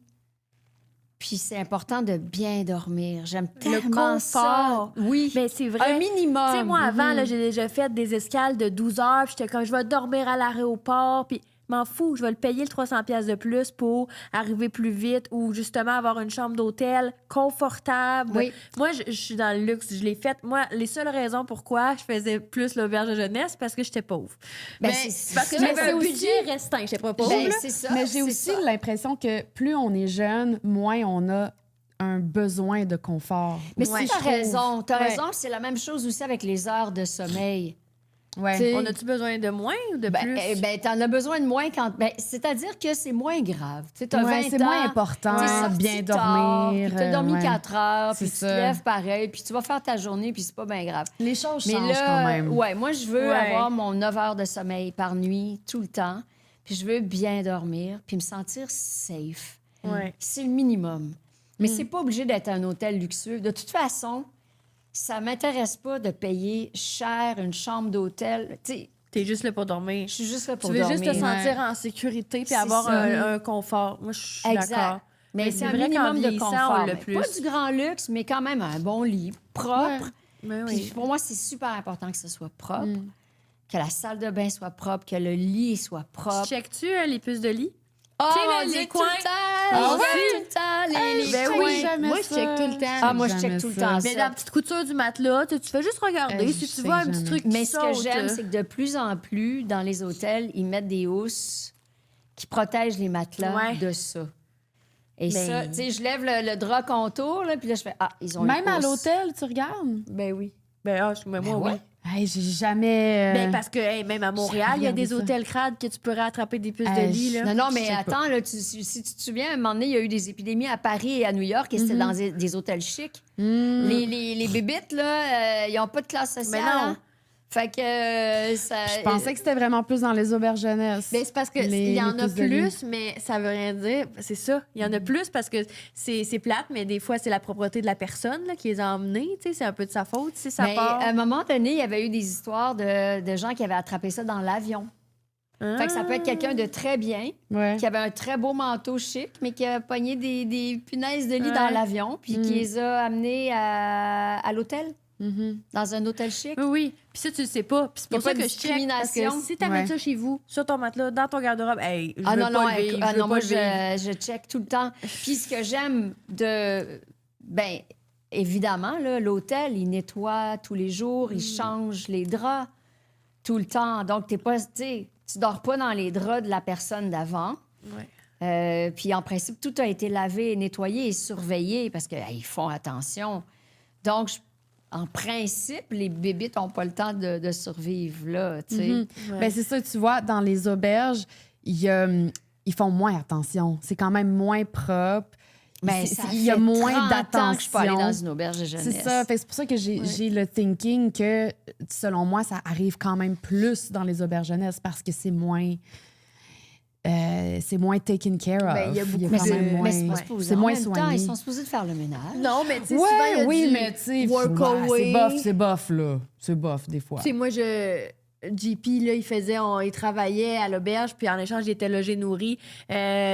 Puis c'est important de bien dormir. J'aime tellement ça. confort. Oui. Mais c'est vrai. Un minimum. Tu sais, moi, avant, Mhm. là, j'ai déjà fait des escales de 12 heures. Puis j'étais comme, je vais dormir à l'aéroport. Puis m'en fous, je vais le payer le 300$ de plus pour arriver plus vite ou justement avoir une chambre d'hôtel confortable. Oui. Moi, je suis dans le luxe. Je l'ai fait. Moi, les seules raisons pourquoi je faisais plus l'auberge de jeunesse, parce que j'étais pauvre. Ben, Mais c'est- parce que mais j'avais c'est un aussi- budget restant. J'étais pas pauvre. Ben, là. c'est ça. Mais j'ai c'est aussi ça. l'impression que plus on est jeune, moins on a un besoin de confort. Mais Aussi, si t'as je trouve. raison. T'as Ouais. raison, c'est la même chose aussi avec les heures de sommeil. Ouais. T'sais, On a-tu besoin de moins ou de Ben, plus? t'en as besoin de moins quand... Ben, c'est-à-dire que c'est moins grave. Tu sais, t'as Ouais, 20 c'est ans, moins important, t'es sorti bien tard, dormir, puis t'as dormi ouais. 4 heures, C'est puis tu te ça. lèves pareil, puis tu vas faire ta journée, puis c'est pas bien grave. Les choses Mais changent là, quand même. ouais, moi, je veux Ouais. avoir mon 9 heures de sommeil par nuit, tout le temps, puis je veux bien dormir, puis me sentir safe. Ouais. C'est le minimum. Mais c'est pas obligé d'être un hôtel luxueux. De toute façon, ça m'intéresse pas de payer cher une chambre d'hôtel. Tu sais, T'es juste là pour dormir. je suis juste là Tu pour veux dormir. juste te sentir en sécurité puis C'est avoir ça. un confort. Moi, je suis Exact. d'accord. Mais c'est un vrai qu'en minimum de vieillissant, confort. on l'a Mais plus. Pas du grand luxe, mais quand même un bon lit propre. Mais Puis oui. pour moi, c'est super important que ce soit propre, que la salle de bain soit propre, que le lit soit propre. Checkes-tu les puces de lit? Oh, Tu sais, mon les Dieu, coins. tout le temps! Ah je ouais? check tout le temps, les Ben coins. oui. jamais Moi, je ça. check tout le temps. Ah, moi, je Jamais check tout le ça. temps Mais ça. dans la petite couture du matelas, tu fais juste regarder. Je Si tu sais vois un jamais. petit truc Mais qui ce que saute, j'aime, c'est que de plus en plus, dans les hôtels, ils mettent des housses qui protègent les matelas Ouais. de ça. Et Mais- ça, tu sais, je lève le drap contour, là, puis là, je fais « Ah, ils ont Même une à housse. l'hôtel, tu regardes? Ben oui. Ben, moi, Ben oui. ouais. Hey, j'ai jamais... Ben, parce que même à Montréal, il y a regardé des ça. hôtels crades que tu pourrais attraper des puces de Hey, lit. Là. Non, mais Je sais attends, là, si tu te souviens, à un moment donné, il y a eu des épidémies à Paris et à New York, et c'était dans des hôtels chics. Les bébites, là, ils n'ont pas de classe sociale. Mais non. hein. Fait que ça... Je pensais que c'était vraiment plus dans les auberges jeunesse. Ben, c'est parce que Les- il y en les a puces de lit. plus, mais ça veut rien dire. C'est ça. Il y en a plus parce que c'est plate, mais des fois, c'est la propreté de la personne là, qui les a emmenés. Tu sais, c'est un peu de sa faute si ça Mais part. à un moment donné, il y avait eu des histoires de gens qui avaient attrapé ça dans l'avion. Fait que ça peut être quelqu'un de très bien, Ouais. qui avait un très beau manteau chic, mais qui a pogné des punaises de lit Ouais. dans l'avion, puis qui les a amenés à l'hôtel, Mhm. dans un hôtel chic. Oui, oui. Puis ça, tu le sais pas. Puis c'est Y a pour ça pas de que je check. Parce que discrimination. si t'amènes Ouais. ça chez vous, sur ton matelas, dans ton garde-robe, hey, je Ah veux non, pas non, le vivre, ah je veux non, pas moi, le vivre. je check tout le temps. Puis ce que j'aime ben évidemment, là, l'hôtel, il nettoie tous les jours, il change les draps tout le temps. Donc, t'es pas, tu sais, tu dors pas dans les draps de la personne d'avant. Ouais. Puis en principe, tout a été lavé, nettoyé et surveillé parce qu'ils font attention. Donc, en principe, les bébites n'ont pas le temps de survivre là, tu sais. Mhm. Ben, c'est ça, tu vois, dans les auberges, ils font moins attention. C'est quand même moins propre. Mais C'est- ça il y a fait moins 30 ans d'attention. que je suis pas allée dans une auberge de jeunesse. C'est ça. Fait que c'est pour ça que j'ai le thinking que, selon moi, ça arrive quand même plus dans les auberges jeunesse parce que c'est moins taken care of. Ben, il y a beaucoup quand Mais même c'est moins, mais c'est pas supposé. c'est En moins même temps, soigné. ils sont supposés de faire le ménage. Non, mais tu sais, souvent, il y a oui, du mais tu sais, workaway. c'est bof, là. C'est bof, des fois. Tu sais, moi, JP, là, il travaillait à l'auberge, puis en échange, il était logé, nourri.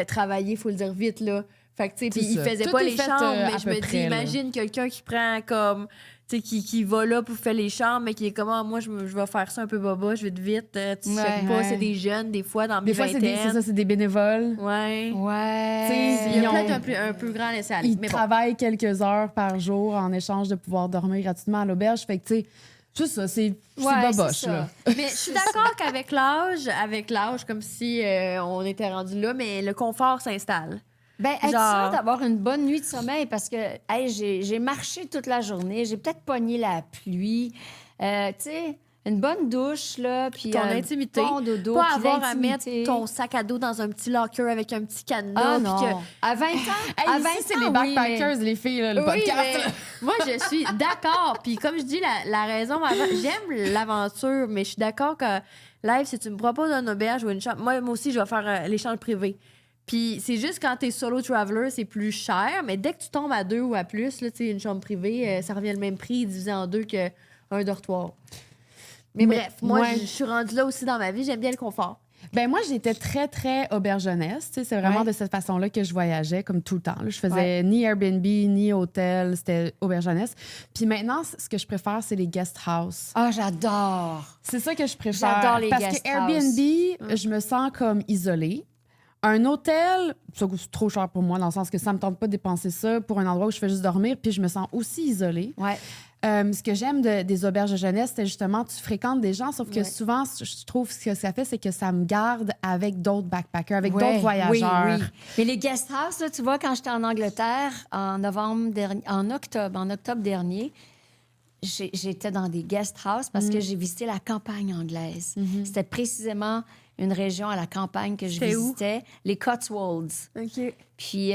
Travailler, il faut le dire vite, là. Fait que, tu sais, puis C'est il ça. faisait Tout pas est les fait, chambres, mais à je peu me dis, près, là. imagine quelqu'un qui prend comme, tu sais, qui va là pour faire les chambres, mais qui est comme, ah, moi, je vais faire ça un peu boba, je vais vite, tu sais Ouais. pas, Ouais. c'est des jeunes, des fois, dans mes Des fois, c'est vingtaines. c'est des bénévoles. Ouais. Ouais. Tu Il y Ils a ont- peut-être un plus grand laisser aller. Ils Mais bon. travaillent quelques heures par jour en échange de pouvoir dormir gratuitement à l'auberge. Fait que, tu sais, tout ça, c'est Ouais, boboche, c'est ça. là. Mais je suis d'accord qu'avec l'âge, comme si on était rendu là, mais le confort s'installe. Ben, être Genre- sûr d'avoir une bonne nuit de sommeil parce que hey, j'ai marché toute la journée, j'ai peut-être pogné la pluie. Tu sais, une bonne douche, là, puis Ton intimité. bon dodo, Pas puis avoir à mettre l'intimité. ton sac à dos dans un petit locker avec un petit cadenas. Ah puis non. que- À 20 ans, Hey, à ici, 20 c'est ans, les oui, backpackers, les filles, là, le Oui, podcast. mais là. moi, je suis d'accord. Puis comme je dis, la raison, j'aime l'aventure, mais je suis d'accord que live, si tu me proposes une auberge ou une chambre, moi aussi, je vais faire les chambres privées. Puis c'est juste quand t'es solo traveler, c'est plus cher, mais dès que tu tombes à 2 ou à plus, là, tu sais, une chambre privée, ça revient le même prix divisé en 2 qu'un dortoir. Mais bref, moi, ouais. je suis rendue là aussi dans ma vie, j'aime bien le confort. Ben moi, j'étais très, très auberge jeunesse. Tu sais, c'est vraiment Ouais. de cette façon-là que je voyageais, comme tout le temps. là. Je faisais Ouais. ni Airbnb, ni hôtel. C'était auberge jeunesse. Puis maintenant, ce que je préfère, c'est les guest house. Ah, j'adore. C'est ça que je préfère. J'adore les Parce guest que Airbnb, je me sens comme isolée. Un hôtel, ça coûte trop cher pour moi, dans le sens que ça me tente pas de dépenser ça pour un endroit où je fais juste dormir, puis je me sens aussi isolée. Ouais. Ce que j'aime des auberges de jeunesse, c'est justement, tu fréquentes des gens, sauf que Ouais. souvent, je trouve que ce que ça fait, c'est que ça me garde avec d'autres backpackers, avec Ouais, d'autres voyageurs. Oui, oui. Mais les guest house, là, tu vois, quand j'étais en Angleterre en octobre dernier, j'étais dans des guest house parce que j'ai visité la campagne anglaise. C'était précisément une région à la campagne que je C'était où? visitais, les Cotswolds. OK. Puis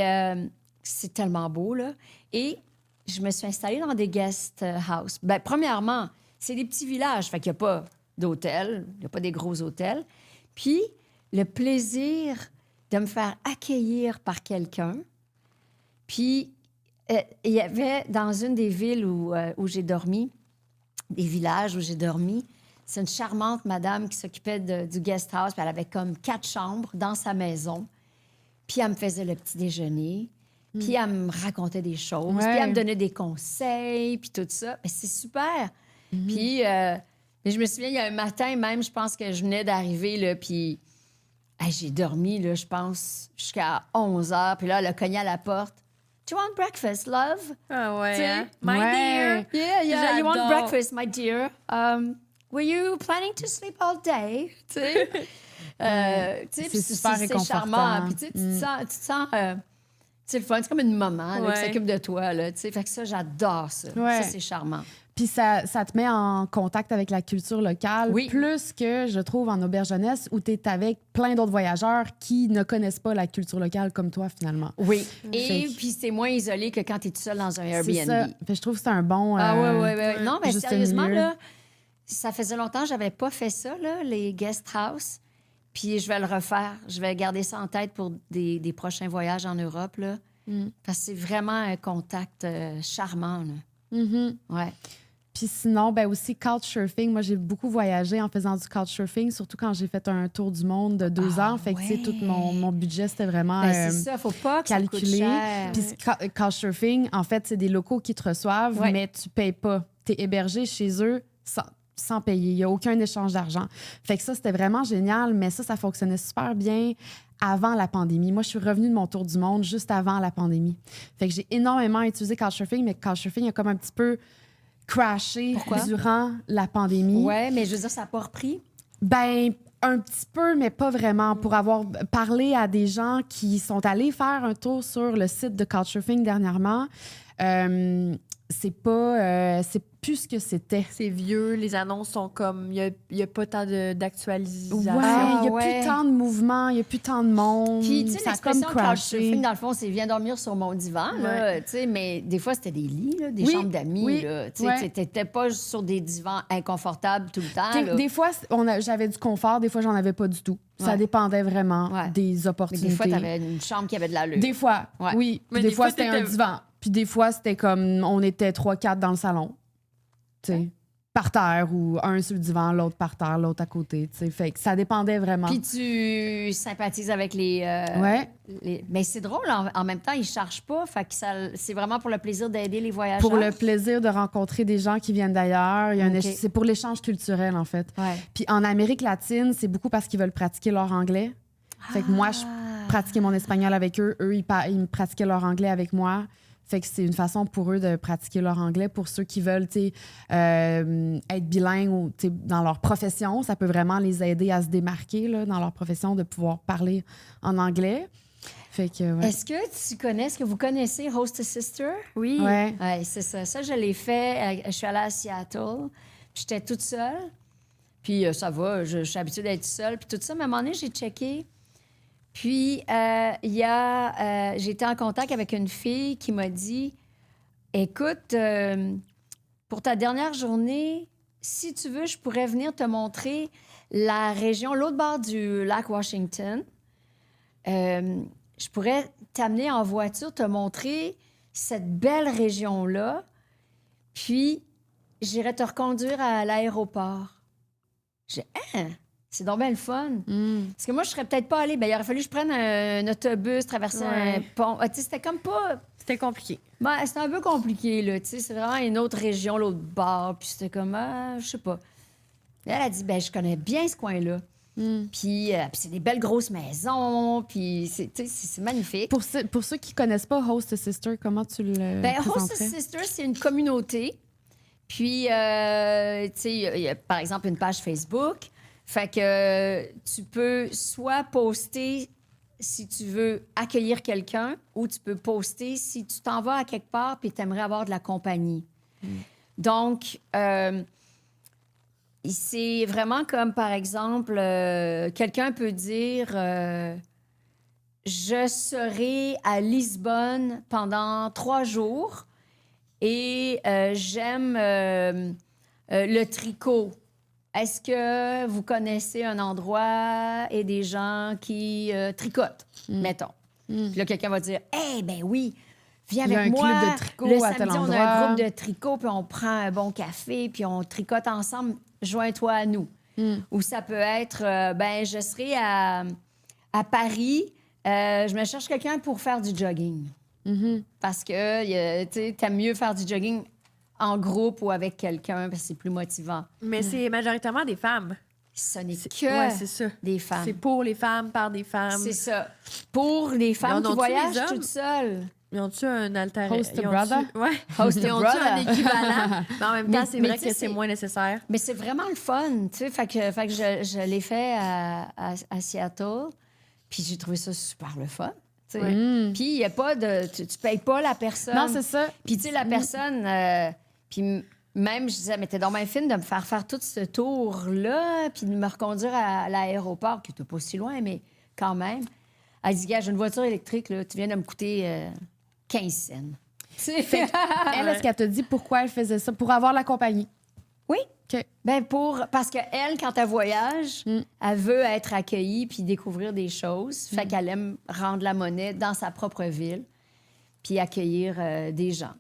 c'est tellement beau, là. Et je me suis installée dans des guest house. Ben, premièrement, c'est des petits villages, fait qu'il n'y a pas d'hôtel, il n'y a pas des gros hôtels. Puis le plaisir de me faire accueillir par quelqu'un. Puis il y avait dans une des villes où j'ai dormi, des villages où j'ai dormi, c'est une charmante madame qui s'occupait du guest house, puis elle avait comme 4 chambres dans sa maison. Puis elle me faisait le petit déjeuner, puis elle me racontait des choses, puis elle me donnait des conseils, puis tout ça. Mais c'est super. Puis je me souviens, il y a un matin même, je pense que je venais d'arriver, là, puis j'ai dormi, là, je pense, jusqu'à 11 heures. Puis là, elle a cogné à la porte. Do you want breakfast, love? Ah ouais. T'sais? Hein? My dear. Yeah, you want J'adore. breakfast, my dear? Were you planning to sleep all day? Tu sais? C'est super c'est réconfortant. charmant. Puis tu sais, tu te sens c'est le fun. C'est comme une maman là, qui Ouais. s'occupe de toi. Là, tu sais. Fait que ça, j'adore ça. Ouais. Ça, c'est charmant. Puis ça te met en contact avec la culture locale, Oui. plus que, je trouve, en auberge jeunesse, où tu es avec plein d'autres voyageurs qui ne connaissent pas la culture locale comme toi, finalement. Oui. Fait Et que- puis c'est moins isolé que quand tu es tout seul dans un C'est ça. Airbnb. Fait que je trouve que c'est un bon... Ah ouais. Non, mais juste sérieusement, milieu. là, ça faisait longtemps que j'avais pas fait ça, là, les guest house. Puis je vais le refaire. Je vais garder ça en tête pour des prochains voyages en Europe, là. Parce que c'est vraiment un contact charmant, là. Mhm. Ouais. Puis sinon, ben aussi couchsurfing. Moi, j'ai beaucoup voyagé en faisant du couchsurfing, surtout quand j'ai fait un tour du monde de 2 Ah, ans. Fait que, tu sais, ouais. tout mon budget, c'était vraiment Ben, c'est ça, faut pas que ça coûte calculé. cher. Puis couchsurfing, en fait, c'est des locaux qui te reçoivent, Ouais. mais tu payes pas. Tu es hébergé chez eux sans payer. Il n'y a aucun échange d'argent. Fait que ça, c'était vraiment génial, mais ça fonctionnait super bien avant la pandémie. Moi, je suis revenue de mon tour du monde juste avant la pandémie. Fait que j'ai énormément utilisé couchsurfing, mais couchsurfing a comme un petit peu crashé Pourquoi? durant la pandémie. Ouais, mais je veux dire, ça n'a pas repris. Ben, un petit peu, mais pas vraiment. Pour avoir parlé à des gens qui sont allés faire un tour sur le site de Couchsurfing dernièrement, c'est plus ce que c'était. C'est vieux, les annonces sont comme. Il n'y a pas tant d'actualisation. Ouais, il n'y a ouais. plus tant de mouvements, il n'y a plus tant de monde. Puis, tu sais, ça a comme l'expression crashé. couchsurfing, dans le fond, c'est viens dormir sur mon divan, là, tu sais, mais des fois, c'était des lits, là, des Oui, chambres d'amis, oui, là. Tu ouais. sais, t'étais pas sur des divans inconfortables tout le temps, là. Des fois, j'avais du confort, des fois, j'en avais pas du tout. Ça Ouais. dépendait vraiment Ouais. des Mais opportunités. des fois, t'avais une chambre qui avait de l'allure. Des fois, Ouais. oui. Mais Des des fois, fois, c'était un t'étais- divan. Puis des fois, c'était comme on était 3-4 dans le salon. Tu sais, par terre ou un sur le divan, l'autre par terre, l'autre à côté. Tu sais, fait que ça dépendait vraiment. Puis tu sympathises avec les... Ouais. Mais c'est drôle, en même temps, ils ne chargent pas. Fait que c'est vraiment pour le plaisir d'aider les voyageurs. Pour le plaisir de rencontrer des gens qui viennent d'ailleurs. Il y a OK. c'est pour l'échange culturel, en fait. Ouais. Puis en Amérique latine, c'est beaucoup parce qu'ils veulent pratiquer leur anglais. Fait que moi, je pratiquais mon espagnol avec eux. Eux, ils me pratiquaient leur anglais avec moi. Fait que c'est une façon pour eux de pratiquer leur anglais. Pour ceux qui veulent être bilingues ou dans leur profession, ça peut vraiment les aider à se démarquer là, dans leur profession, de pouvoir parler en anglais. Fait que, ouais. Est-ce que vous connaissez Host a Sister? Oui. Ouais. Oui, c'est ça. Ça, je l'ai fait. Je suis allée à Seattle. Puis j'étais toute seule. Puis ça va, je suis habituée d'être seule. Puis tout ça, mais à un moment donné, j'ai checké. Puis j'ai été en contact avec une fille qui m'a dit, écoute, pour ta dernière journée, si tu veux, je pourrais venir te montrer la région, l'autre bord du lac Washington. Je pourrais t'amener en voiture, te montrer cette belle région-là, puis j'irai te reconduire à l'aéroport. J'ai c'est donc bien le fun. Parce que moi, je serais peut-être pas allée. Ben, il aurait fallu que je prenne un autobus, traverser un pont. Tu sais, c'était comme pas... C'était compliqué. Ben, c'était un peu compliqué, là. Tu sais, c'est vraiment une autre région, l'autre bord. Puis c'était comme, je sais pas. Elle a dit, ben, je connais bien ce coin-là. Puis c'est des belles grosses maisons. Puis c'est magnifique. Pour ceux qui connaissent pas Host a Sister, comment tu le Ben, Host a présenterais? Sister, c'est une communauté. Puis, tu sais, il y a par exemple une page Facebook. Fait que tu peux soit poster si tu veux accueillir quelqu'un ou tu peux poster si tu t'en vas à quelque part puis tu aimerais avoir de la compagnie. Donc, c'est vraiment comme, par exemple, quelqu'un peut dire je serai à Lisbonne pendant 3 jours et j'aime le tricot. Est-ce que vous connaissez un endroit et des gens qui tricotent, mettons? Puis là, quelqu'un va dire, ben oui. viens Il y a avec un moi. club de tricot le à tel samedi, on a endroit. un groupe de tricot, puis on prend un bon café, puis on tricote ensemble. Joins-toi à nous. Ou ça peut être, je serai à Paris, je me cherche quelqu'un pour faire du jogging. Parce que, tu aimes mieux faire du jogging en groupe ou avec quelqu'un, parce que c'est plus motivant. Mais c'est majoritairement des femmes. Ce n'est Ouais, que c'est ça. des femmes. C'est pour les femmes, par des femmes. C'est ça. Pour les femmes en qui ont-tu voyagent les hommes? toutes seules. Ils ont-tu un alter... Host ils ont-tu- brother? Ouais. Host Ils ont-tu brother. un équivalent? Mais en même temps, Mais- c'est mais vrai tu sais, que c'est moins nécessaire. Mais c'est vraiment le fun, tu sais. Fait que je l'ai fait à Seattle, puis j'ai trouvé ça super le fun. Tu sais. Puis il n'y a pas de... Tu payes pas la personne. Non, c'est ça. Puis tu sais, la personne... puis même, je disais, mais t'es donc bien fine de me faire faire tout ce tour-là, puis de me reconduire à l'aéroport, qui était pas si loin, mais quand même. Elle dit, gars, j'ai une voiture électrique, là, tu viens de me coûter 15 cents. Tu sais, Elle, est-ce qu'elle te dit pourquoi elle faisait ça? Pour avoir la compagnie. oui. OK. Ben parce qu'elle, quand elle voyage, elle veut être accueillie puis découvrir des choses. Fait qu'elle aime rendre la monnaie dans sa propre ville puis accueillir des gens.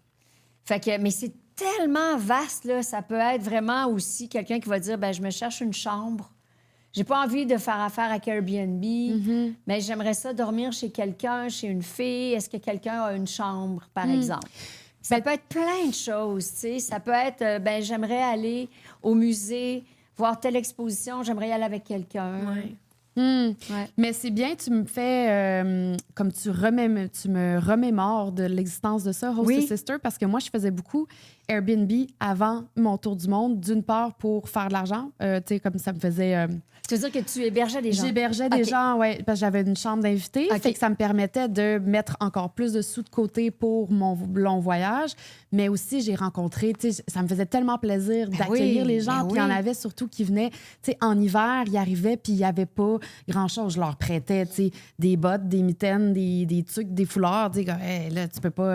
Fait que, mais c'est tellement vaste, là. Ça peut être vraiment aussi quelqu'un qui va dire, ben je me cherche une chambre. J'ai pas envie de faire affaire avec Airbnb, mais j'aimerais ça dormir chez quelqu'un, chez une fille. Est-ce que quelqu'un a une chambre, par exemple? Ça peut être plein de choses, tu sais. Ça peut être, j'aimerais aller au musée, voir telle exposition, j'aimerais y aller avec quelqu'un. Ouais. Ouais. Mais c'est bien, tu me fais, comme tu me remémores de l'existence de ça, Host Oui. a Sister, parce que moi, je faisais beaucoup Airbnb avant mon tour du monde, d'une part pour faire de l'argent, tu sais, comme ça me faisait... Tu veux dire que tu hébergeais des gens? J'hébergeais des OK. gens, oui, parce que j'avais une chambre d'invités. OK. Fait que ça me permettait de mettre encore plus de sous de côté pour mon long voyage. Mais aussi, j'ai rencontré, tu sais, ça me faisait tellement plaisir d'accueillir oui, les gens. ben Puis il y en oui. avait surtout qui venaient, tu sais, en hiver, ils arrivaient, puis il n'y avait pas grand-chose. Je leur prêtais, tu sais, des bottes, des mitaines, des trucs, des foulards. Tu sais, comme, hey, là, tu peux pas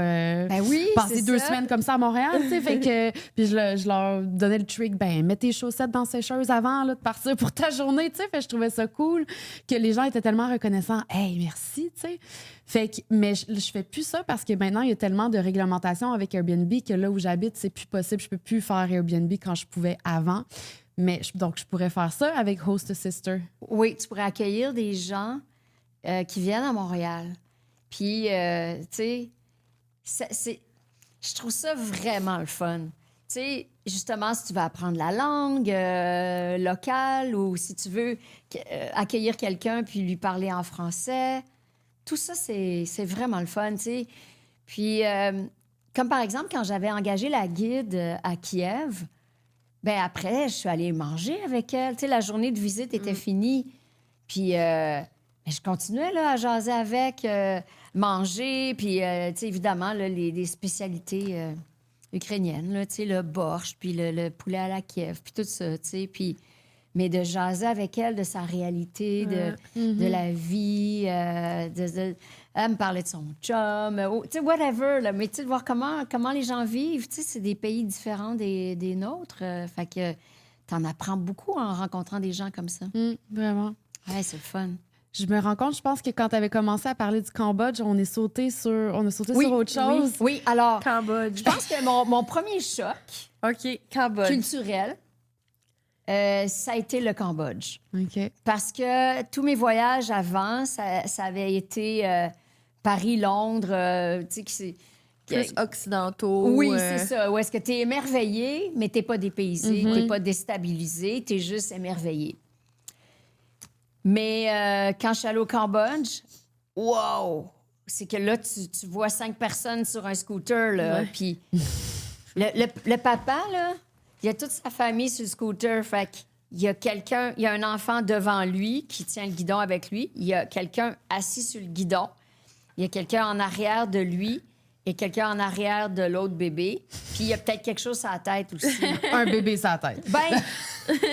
Ben oui, passer c'est 2 ça. semaines comme ça à Montréal, tu sais. Fait que, puis je leur donnais le trick, ben mets tes chaussettes dans la sécheuse avant là, de partir pour ta journée, tu sais. Fait que je trouvais ça cool que les gens étaient tellement reconnaissants. Hey, merci, tu sais. Fait que, mais je fais plus ça parce que maintenant, il y a tellement de réglementations avec Airbnb que là où j'habite, c'est plus possible. Je peux plus faire Airbnb quand je pouvais avant. Mais donc, je pourrais faire ça avec Host a Sister. Oui, tu pourrais accueillir des gens qui viennent à Montréal. Puis, tu sais, je trouve ça vraiment le fun. Tu sais, justement, si tu veux apprendre la langue locale ou si tu veux accueillir quelqu'un puis lui parler en français, tout ça, c'est vraiment le fun, tu sais. Puis, comme par exemple, quand j'avais engagé la guide à Kiev, ben après, je suis allée manger avec elle. Tu sais, la journée de visite était finie. Puis, ben, je continuais là, à jaser avec, manger. Puis, tu sais, évidemment, là, les spécialités ukrainiennes, là, tu sais, le borscht, puis le poulet à la Kiev, puis tout ça, tu sais. Puis, mais de jaser avec elle de sa réalité, de la vie, elle me parlait de son chum, tu sais, whatever, là, mais tu sais, de voir comment les gens vivent, tu sais, c'est des pays différents des nôtres, fait que t'en apprends beaucoup en rencontrant des gens comme ça. Vraiment. Ouais, c'est le fun. Je me rends compte, je pense que quand tu avais commencé à parler du Cambodge, on a sauté sur autre chose. Oui, alors, Cambodge. je pense que mon premier choc OK, Cambodge. culturel, ça a été le Cambodge. OK. Parce que tous mes voyages avant, ça avait été Paris, Londres, tu sais, Plus occidentaux. oui, c'est ça. Où est-ce que tu es émerveillé, mais tu n'es pas dépaysé, tu n'es pas déstabilisé, tu es juste émerveillé. Mais quand je suis allée au Cambodge, wow! C'est que là, tu vois 5 personnes sur un scooter, là, Ouais. puis le papa, là, il y a toute sa famille sur le scooter, fait qu'il y a quelqu'un, il y a un enfant devant lui qui tient le guidon avec lui, il y a quelqu'un assis sur le guidon, il y a quelqu'un en arrière de lui et quelqu'un en arrière de l'autre bébé, puis il y a peut-être quelque chose sur la tête aussi. Un bébé sur la tête. Ben,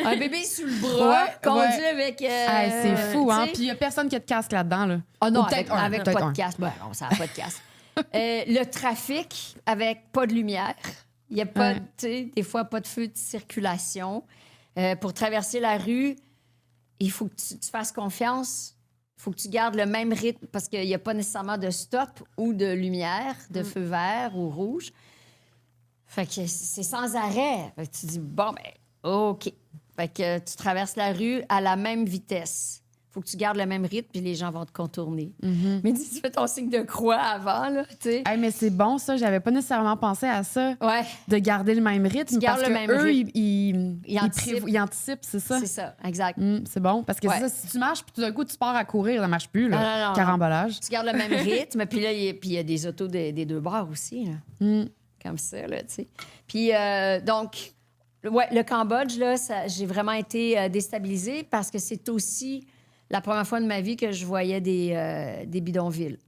un bébé sur le bras, Ouais, conduit ouais. avec... Hey, c'est fou, hein? tu sais. Puis il n'y a personne qui a de casque là-dedans, là. Ah non, Ou peut-être avec un, peut-être pas un. de casque. Ben non, ça n'a pas de casque. Le trafic avec pas de lumière. Il n'y a pas, Ouais. tu sais, des fois, pas de feu de circulation. Pour traverser la rue, il faut que tu fasses confiance faut que tu gardes le même rythme parce qu'il n'y a pas nécessairement de stop ou de lumière, de feu vert ou rouge. Fait que c'est sans arrêt. Fait que tu dis, bon, ben, OK. Fait que tu traverses la rue à la même vitesse. Faut que tu gardes le même rythme, puis les gens vont te contourner. Mais dis, tu fais ton signe de croix avant, là, tu sais. Hey, mais c'est bon, ça. J'avais pas nécessairement pensé à ça. Ouais, De garder le même rythme. Tu gardes parce le que même eux, rythme. ils anticipent. ils anticipent, c'est ça. c'est ça, exact. C'est bon. Parce que Ouais. c'est ça, si tu marches, puis tout d'un coup, tu pars à courir, ça marche plus, là. Non. Carambolage. Tu gardes le même rythme, puis là, il y a des autos des deux bords aussi, là. Comme ça, là, tu sais. Puis, donc, ouais, le Cambodge, là, j'ai vraiment été déstabilisée parce que c'est aussi la première fois de ma vie que je voyais des bidonvilles.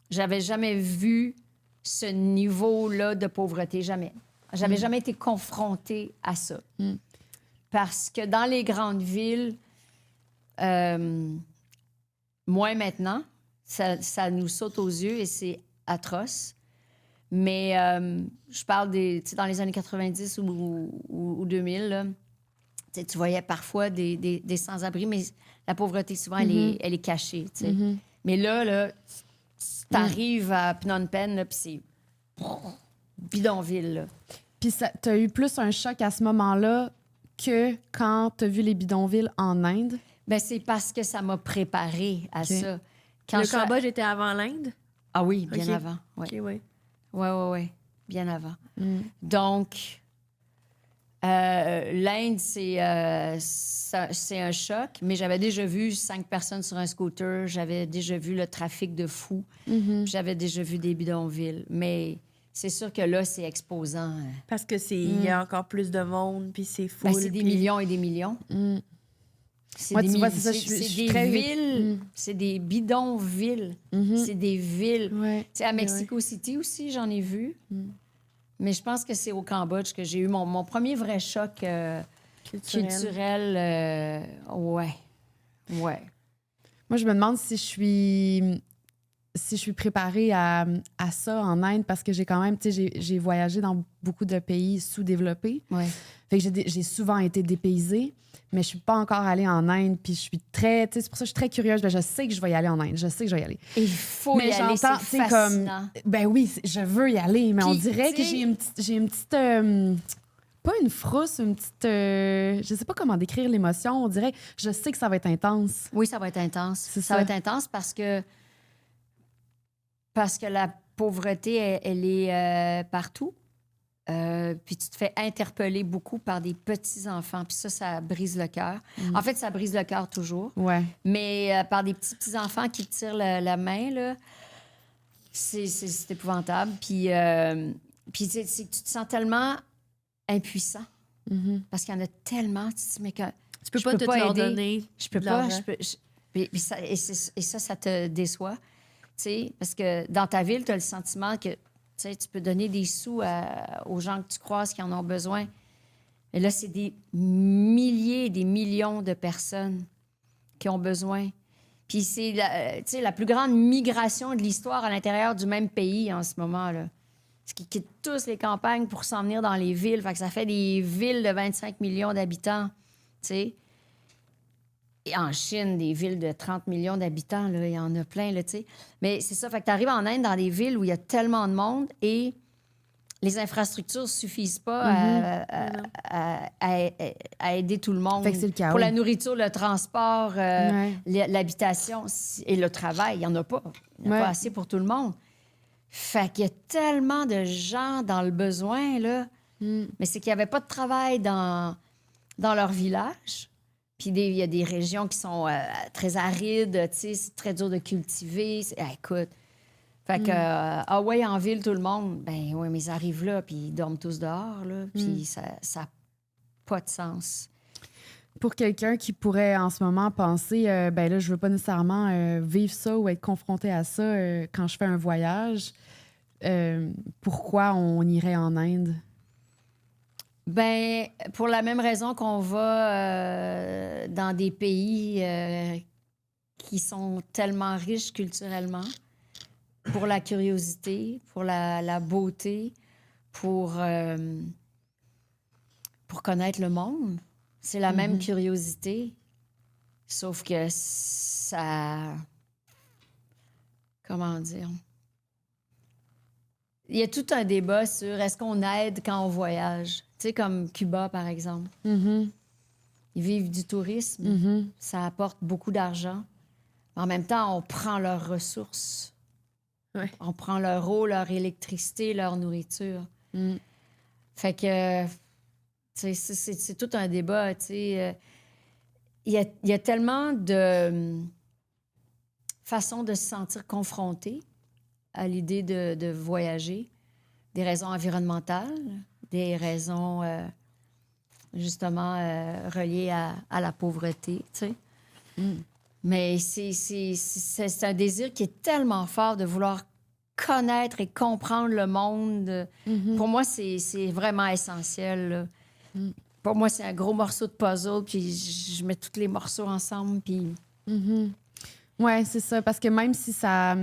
J'avais jamais vu ce niveau-là de pauvreté, jamais. J'avais jamais été confrontée à ça. Parce que dans les grandes villes, moins maintenant, ça nous saute aux yeux et c'est atroce. Mais je parle dans les années 90 ou 2000, là, tu voyais parfois des sans-abri, mais la pauvreté, souvent, elle est cachée. Mais là tu arrives à Phnom Penh, là, puis c'est bidonville. Là. Puis tu as eu plus un choc à ce moment-là que quand tu as vu les bidonvilles en Inde. Ben, c'est parce que ça m'a préparée à ça. Quand Le je- Cambodge était avant l'Inde? Ah oui, bien OK. avant. Ouais. OK, oui. Oui, bien avant. Donc, l'Inde, c'est un choc, mais j'avais déjà vu 5 personnes sur un scooter, j'avais déjà vu le trafic de fous, j'avais déjà vu des bidonvilles. Mais c'est sûr que là, c'est exposant. Parce que il y a encore plus de monde, puis c'est full. Ben, c'est des puis- millions et des millions. C'est Ouais, des tu vois, mi- c'est ça, c'est- je suis c'est des très- villes, c'est des bidonvilles, c'est des villes. Ouais. Tu sais, à Mexico City aussi, j'en ai vu. Mais je pense que c'est au Cambodge que j'ai eu mon premier vrai choc culturel. Ouais. Moi, je me demande si je suis préparée à ça en Inde parce que j'ai quand même, tu sais, j'ai voyagé dans beaucoup de pays sous-développés. Ouais. Fait que j'ai souvent été dépaysée, mais je suis pas encore allée en Inde. Puis je suis très, tu sais, c'est pour ça que je suis très curieuse. Ben, je sais que je vais y aller en Inde. Je sais que je vais y aller. Il faut Mais y aller, j'entends, c'est tu sais, comme, fascinant. ben oui, je veux y aller, mais on Puis, dirait que tu sais- j'ai une petite, pas une frousse, une petite, je sais pas comment décrire l'émotion. On dirait, je sais que ça va être intense. Oui, ça va être intense. C'est Ça ça. va être intense parce que la pauvreté, elle est partout. Puis tu te fais interpeller beaucoup par des petits-enfants. Puis ça brise le cœur. En fait, ça brise le cœur toujours. Ouais. Mais par des petits-enfants qui te tirent la main, là, c'est épouvantable. Puis c'est que tu te sens tellement impuissant. Parce qu'il y en a tellement. Tu te dis, mais que Tu peux je pas tout leur aider. donner. Je peux de pas. l'argent. Puis ça te déçoit. Tu sais, parce que dans ta ville, tu as le sentiment que tu peux donner des sous aux gens que tu croises qui en ont besoin. Mais là, c'est des milliers, des millions de personnes qui ont besoin. Puis c'est la plus grande migration de l'histoire à l'intérieur du même pays en ce moment. Là. Parce qu'ils quittent tous les campagnes pour s'en venir dans les villes. Fait que ça fait des villes de 25 millions d'habitants. Tu sais. Et en Chine, des villes de 30 millions d'habitants, là, il y en a plein, là, tu sais. Mais c'est ça, fait que tu arrives en Inde dans des villes où il y a tellement de monde et les infrastructures ne suffisent pas à aider tout le monde. Fait que c'est le chaos. Pour la nourriture, le transport, Ouais. l'habitation et le travail, il n'y en a pas. Il n'y en a Ouais. pas assez pour tout le monde. Fait qu'il y a tellement de gens dans le besoin, là. Mais c'est qu'il n'y avait pas de travail dans leur village. Puis il y a des régions qui sont très arides, tu sais, c'est très dur de cultiver. Écoute, fait que, ah ouais, en ville, tout le monde, ben oui, mais ils arrivent là, puis ils dorment tous dehors, là, puis ça n'a pas de sens. Pour quelqu'un qui pourrait en ce moment penser, ben là, je veux pas nécessairement vivre ça ou être confronté à ça quand je fais un voyage, pourquoi on irait en Inde? Ben, pour la même raison qu'on va dans des pays qui sont tellement riches culturellement, pour la curiosité, pour la beauté, pour connaître le monde. C'est la même curiosité, sauf que ça... Comment dire? Il y a tout un débat sur est-ce qu'on aide quand on voyage. Tu sais, comme Cuba, par exemple. Mhm. Ils vivent du tourisme. Mhm. Ça apporte beaucoup d'argent. En même temps, on prend leurs ressources. Ouais. On prend leur eau, leur électricité, leur nourriture. Mm. Fait que, tu sais, c'est tout un débat, tu sais. Il y a tellement de façons de se sentir confronté à l'idée de voyager. Des raisons environnementales, des raisons, justement, reliées à la pauvreté, tu sais. Mm. Mais c'est un désir qui est tellement fort de vouloir connaître et comprendre le monde. Mhm. Pour moi, c'est vraiment essentiel, là. Pour moi, c'est un gros morceau de puzzle, puis je mets tous les morceaux ensemble, puis... Mhm. Ouais, c'est ça. Parce que même si ça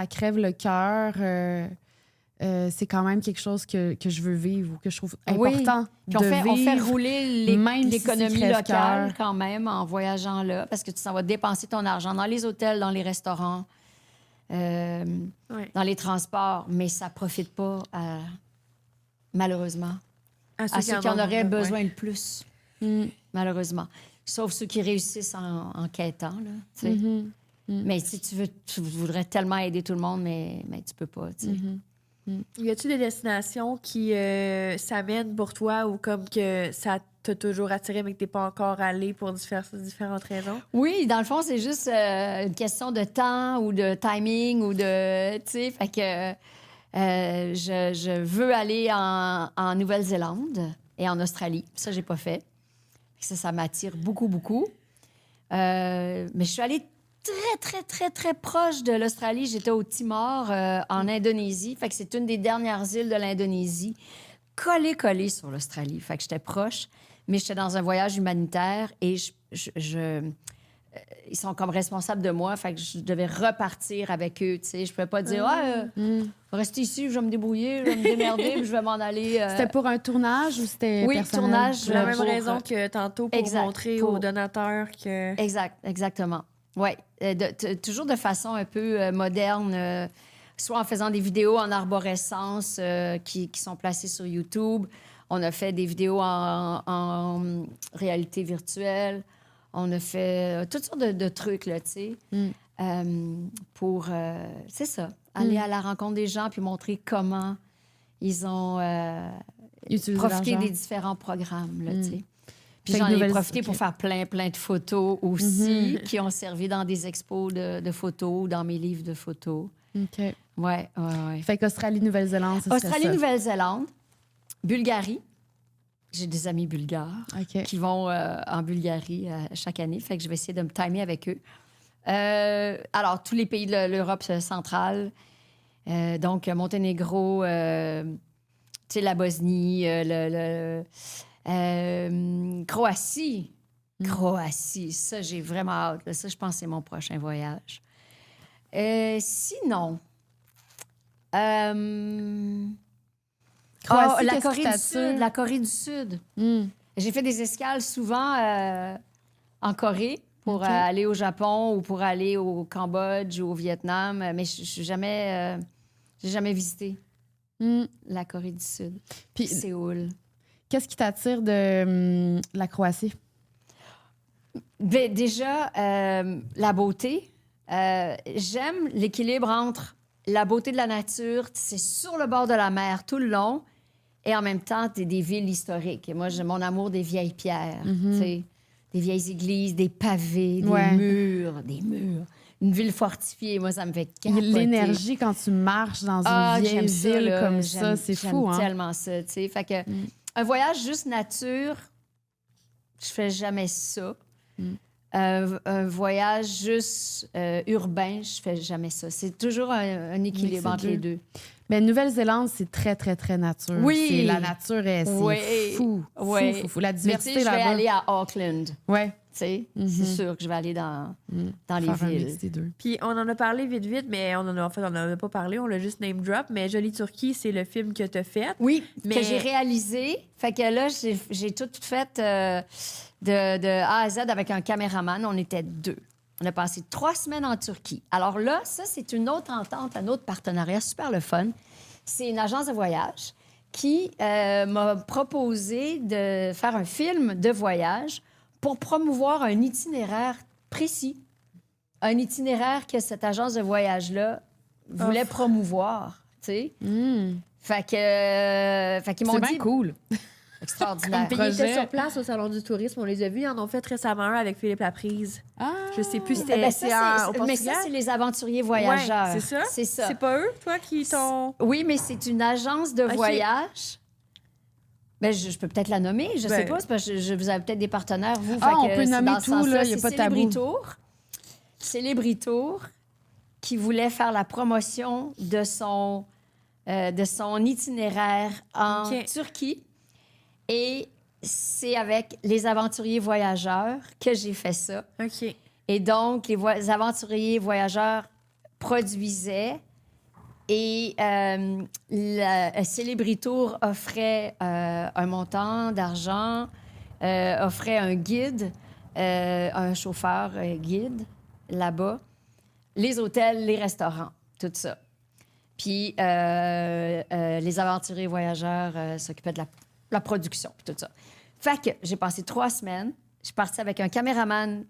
crève le cœur, c'est quand même quelque chose que je veux vivre ou que je trouve important Puis de on fait vivre. rouler même si l'économie c'est locale crève-cœur. quand même en voyageant là, parce que tu s'en vas dépenser ton argent dans les hôtels, dans les restaurants, Ouais. dans les transports, mais ça profite pas, malheureusement, à ceux qui en auraient besoin le plus, malheureusement. Sauf ceux qui réussissent en quêtant, là, tu sais. Mhm. Mais si tu voudrais tellement aider tout le monde, mais tu peux pas, tu sais. Y a-tu des destinations qui s'amènent pour toi ou comme que ça t'a toujours attiré mais que t'es pas encore allé pour différentes raisons? Oui, dans le fond, c'est juste une question de temps ou de timing ou de... Tu sais, fait que je veux aller en Nouvelle-Zélande et en Australie. Ça, j'ai pas fait. Ça m'attire beaucoup, beaucoup. Mais je suis allée très proche de l'Australie. J'étais au Timor, en Indonésie. Fait que c'est une des dernières îles de l'Indonésie, collée sur l'Australie. Fait que j'étais proche, mais j'étais dans un voyage humanitaire et ils sont comme responsables de moi. Fait que je devais repartir avec eux, tu sais. Je pouvais pas dire, restez ici, je vais me débrouiller, je vais me démerder, puis je vais m'en aller. C'était pour un tournage ou c'était Oui, personnel? tournage. C'est la même pour- raison que tantôt pour Exact, montrer pour- aux donateurs que... Exactement. Oui, toujours de façon un peu moderne, soit en faisant des vidéos en arborescence qui sont placées sur YouTube. On a fait des vidéos en réalité virtuelle. On a fait toutes sortes de trucs, là, tu sais, pour, c'est ça, aller à la rencontre des gens puis montrer comment ils ont Utiliser profité l'argent. des différents programmes, là, tu sais. Puis Fait que j'en ai nouvelle- profité pour ok. faire plein de photos aussi, qui ont servi dans des expos de photos, dans mes livres de photos. OK. Ouais. Fait qu'Australie, Nouvelle-Zélande, ça serait Australie, ça. Nouvelle-Zélande, Bulgarie. J'ai des amis bulgares OK. qui vont en Bulgarie chaque année. Fait que je vais essayer de me timer avec eux. Alors, tous les pays de l'Europe centrale. Donc, Monténégro, tu sais, la Bosnie, Croatie. Croatie, ça, j'ai vraiment hâte. Là. Ça, je pense que c'est mon prochain voyage. Sinon... Croatie, la qu'est-ce Corée qui du t'attire? Sud. La Corée du Sud. Mm. J'ai fait des escales souvent en Corée pour OK. aller au Japon ou pour aller au Cambodge ou au Vietnam, mais je suis jamais, j'ai jamais visité Mm. la Corée du Sud. Puis, Séoul. qu'est-ce qui t'attire de la Croatie? Ben, déjà, la beauté. J'aime l'équilibre entre la beauté de la nature, c'est sur le bord de la mer tout le long, et en même temps, t'es des villes historiques. Et moi, j'ai mon amour des vieilles pierres, tu sais, des vieilles églises, des pavés, Ouais. des murs. Une ville fortifiée, moi, ça me fait capoter. L'énergie quand tu marches dans une vieille j'aime ça, ville là. comme ça, c'est fou, J'aime hein? tellement ça, tu sais. Fait que un voyage juste nature, je fais jamais ça. Un voyage juste urbain, je fais jamais ça. C'est toujours un équilibre c'est entre les deux. deux. Mais Nouvelle-Zélande, c'est très nature. Oui. C'est la nature, c'est Oui. fou. Oui. Fou. La Mais tu sais, diversité je vais là-bas. aller à Auckland, tu Ouais. sais. C'est sûr que je vais aller dans les Faire un villes. mix des deux. Puis on en a parlé vite, mais on en a pas parlé, on l'a juste name drop. Mais Jolie Turquie, c'est le film que t'as fait. Oui, Mais- que j'ai réalisé. Fait que là, j'ai tout fait de A à Z avec un caméraman. On était 2. On a passé 3 semaines en Turquie. Alors là, ça, c'est une autre entente, un autre partenariat super le fun. C'est une agence de voyage qui m'a proposé de faire un film de voyage pour promouvoir un itinéraire précis. Un itinéraire que cette agence de voyage-là voulait promouvoir, tu sais. Fait qu'ils m'ont C'est dit... bien cool. Extraordinaire. Puis ils étaient sur place au Salon du tourisme, on les a vus. Ils en ont fait récemment un avec Philippe Laprise. Ah! Je sais plus si Ben, c'était ça, au mais Portugal. ça, c'est les aventuriers voyageurs. Ouais, c'est ça? C'est ça. C'est pas eux, toi, qui t'ont... Oui, mais c'est une agence de OK. voyage. Ben, je peux peut-être la nommer, je sais Ben. pas, c'est parce que vous avez peut-être des partenaires, vous. Ah, fait on que peut c'est nommer dans ce tout, sens-là. là, y a C'est pas de tabou. Célébritour. Célébritour, qui voulait faire la promotion de son itinéraire en OK. Turquie. Et c'est avec les aventuriers voyageurs que j'ai fait ça. OK. Et donc, les aventuriers voyageurs produisaient et Célébritour offrait un montant d'argent, offrait un guide, un chauffeur guide là-bas, les hôtels, les restaurants, tout ça. Puis les aventuriers voyageurs s'occupaient de la production, puis tout ça. Fait que j'ai passé 3 semaines. Je suis partie avec un caméraman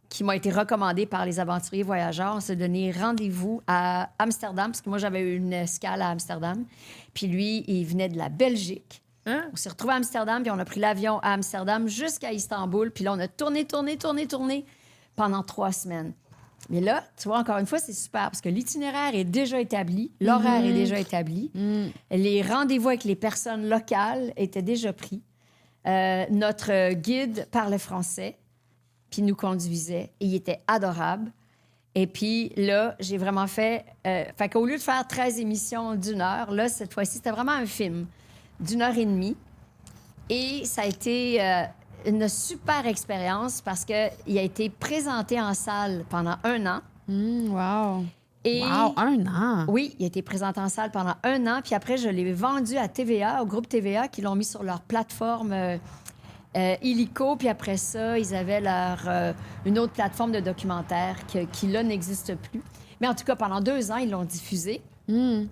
qui m'a été recommandé par les aventuriers voyageurs. On s'est donné rendez-vous à Amsterdam, parce que moi, j'avais eu une escale à Amsterdam. Puis lui, il venait de la Belgique. Hein? On s'est retrouvés à Amsterdam, puis on a pris l'avion à Amsterdam jusqu'à Istanbul. Puis là, on a tourné pendant 3 semaines. Mais là, tu vois, encore une fois, c'est super, parce que l'itinéraire est déjà établi, l'horaire est déjà établi, les rendez-vous avec les personnes locales étaient déjà pris. Notre guide parlait français, puis nous conduisait, et il était adorable. Et puis là, j'ai vraiment fait... fait qu'au lieu de faire 13 émissions d'1 heure, là, cette fois-ci, c'était vraiment un film d'1 heure et demie. Et ça a été une super expérience parce qu'il a été présenté en salle pendant 1 an. Wow! Et Wow, 1 an! oui, il a été présenté en salle pendant 1 an. Puis après, je l'ai vendu à TVA, au groupe TVA, qui l'ont mis sur leur plateforme Illico. Puis après ça, ils avaient une autre plateforme de documentaire qui là, n'existe plus. Mais en tout cas, pendant 2 ans, ils l'ont diffusé. Puis où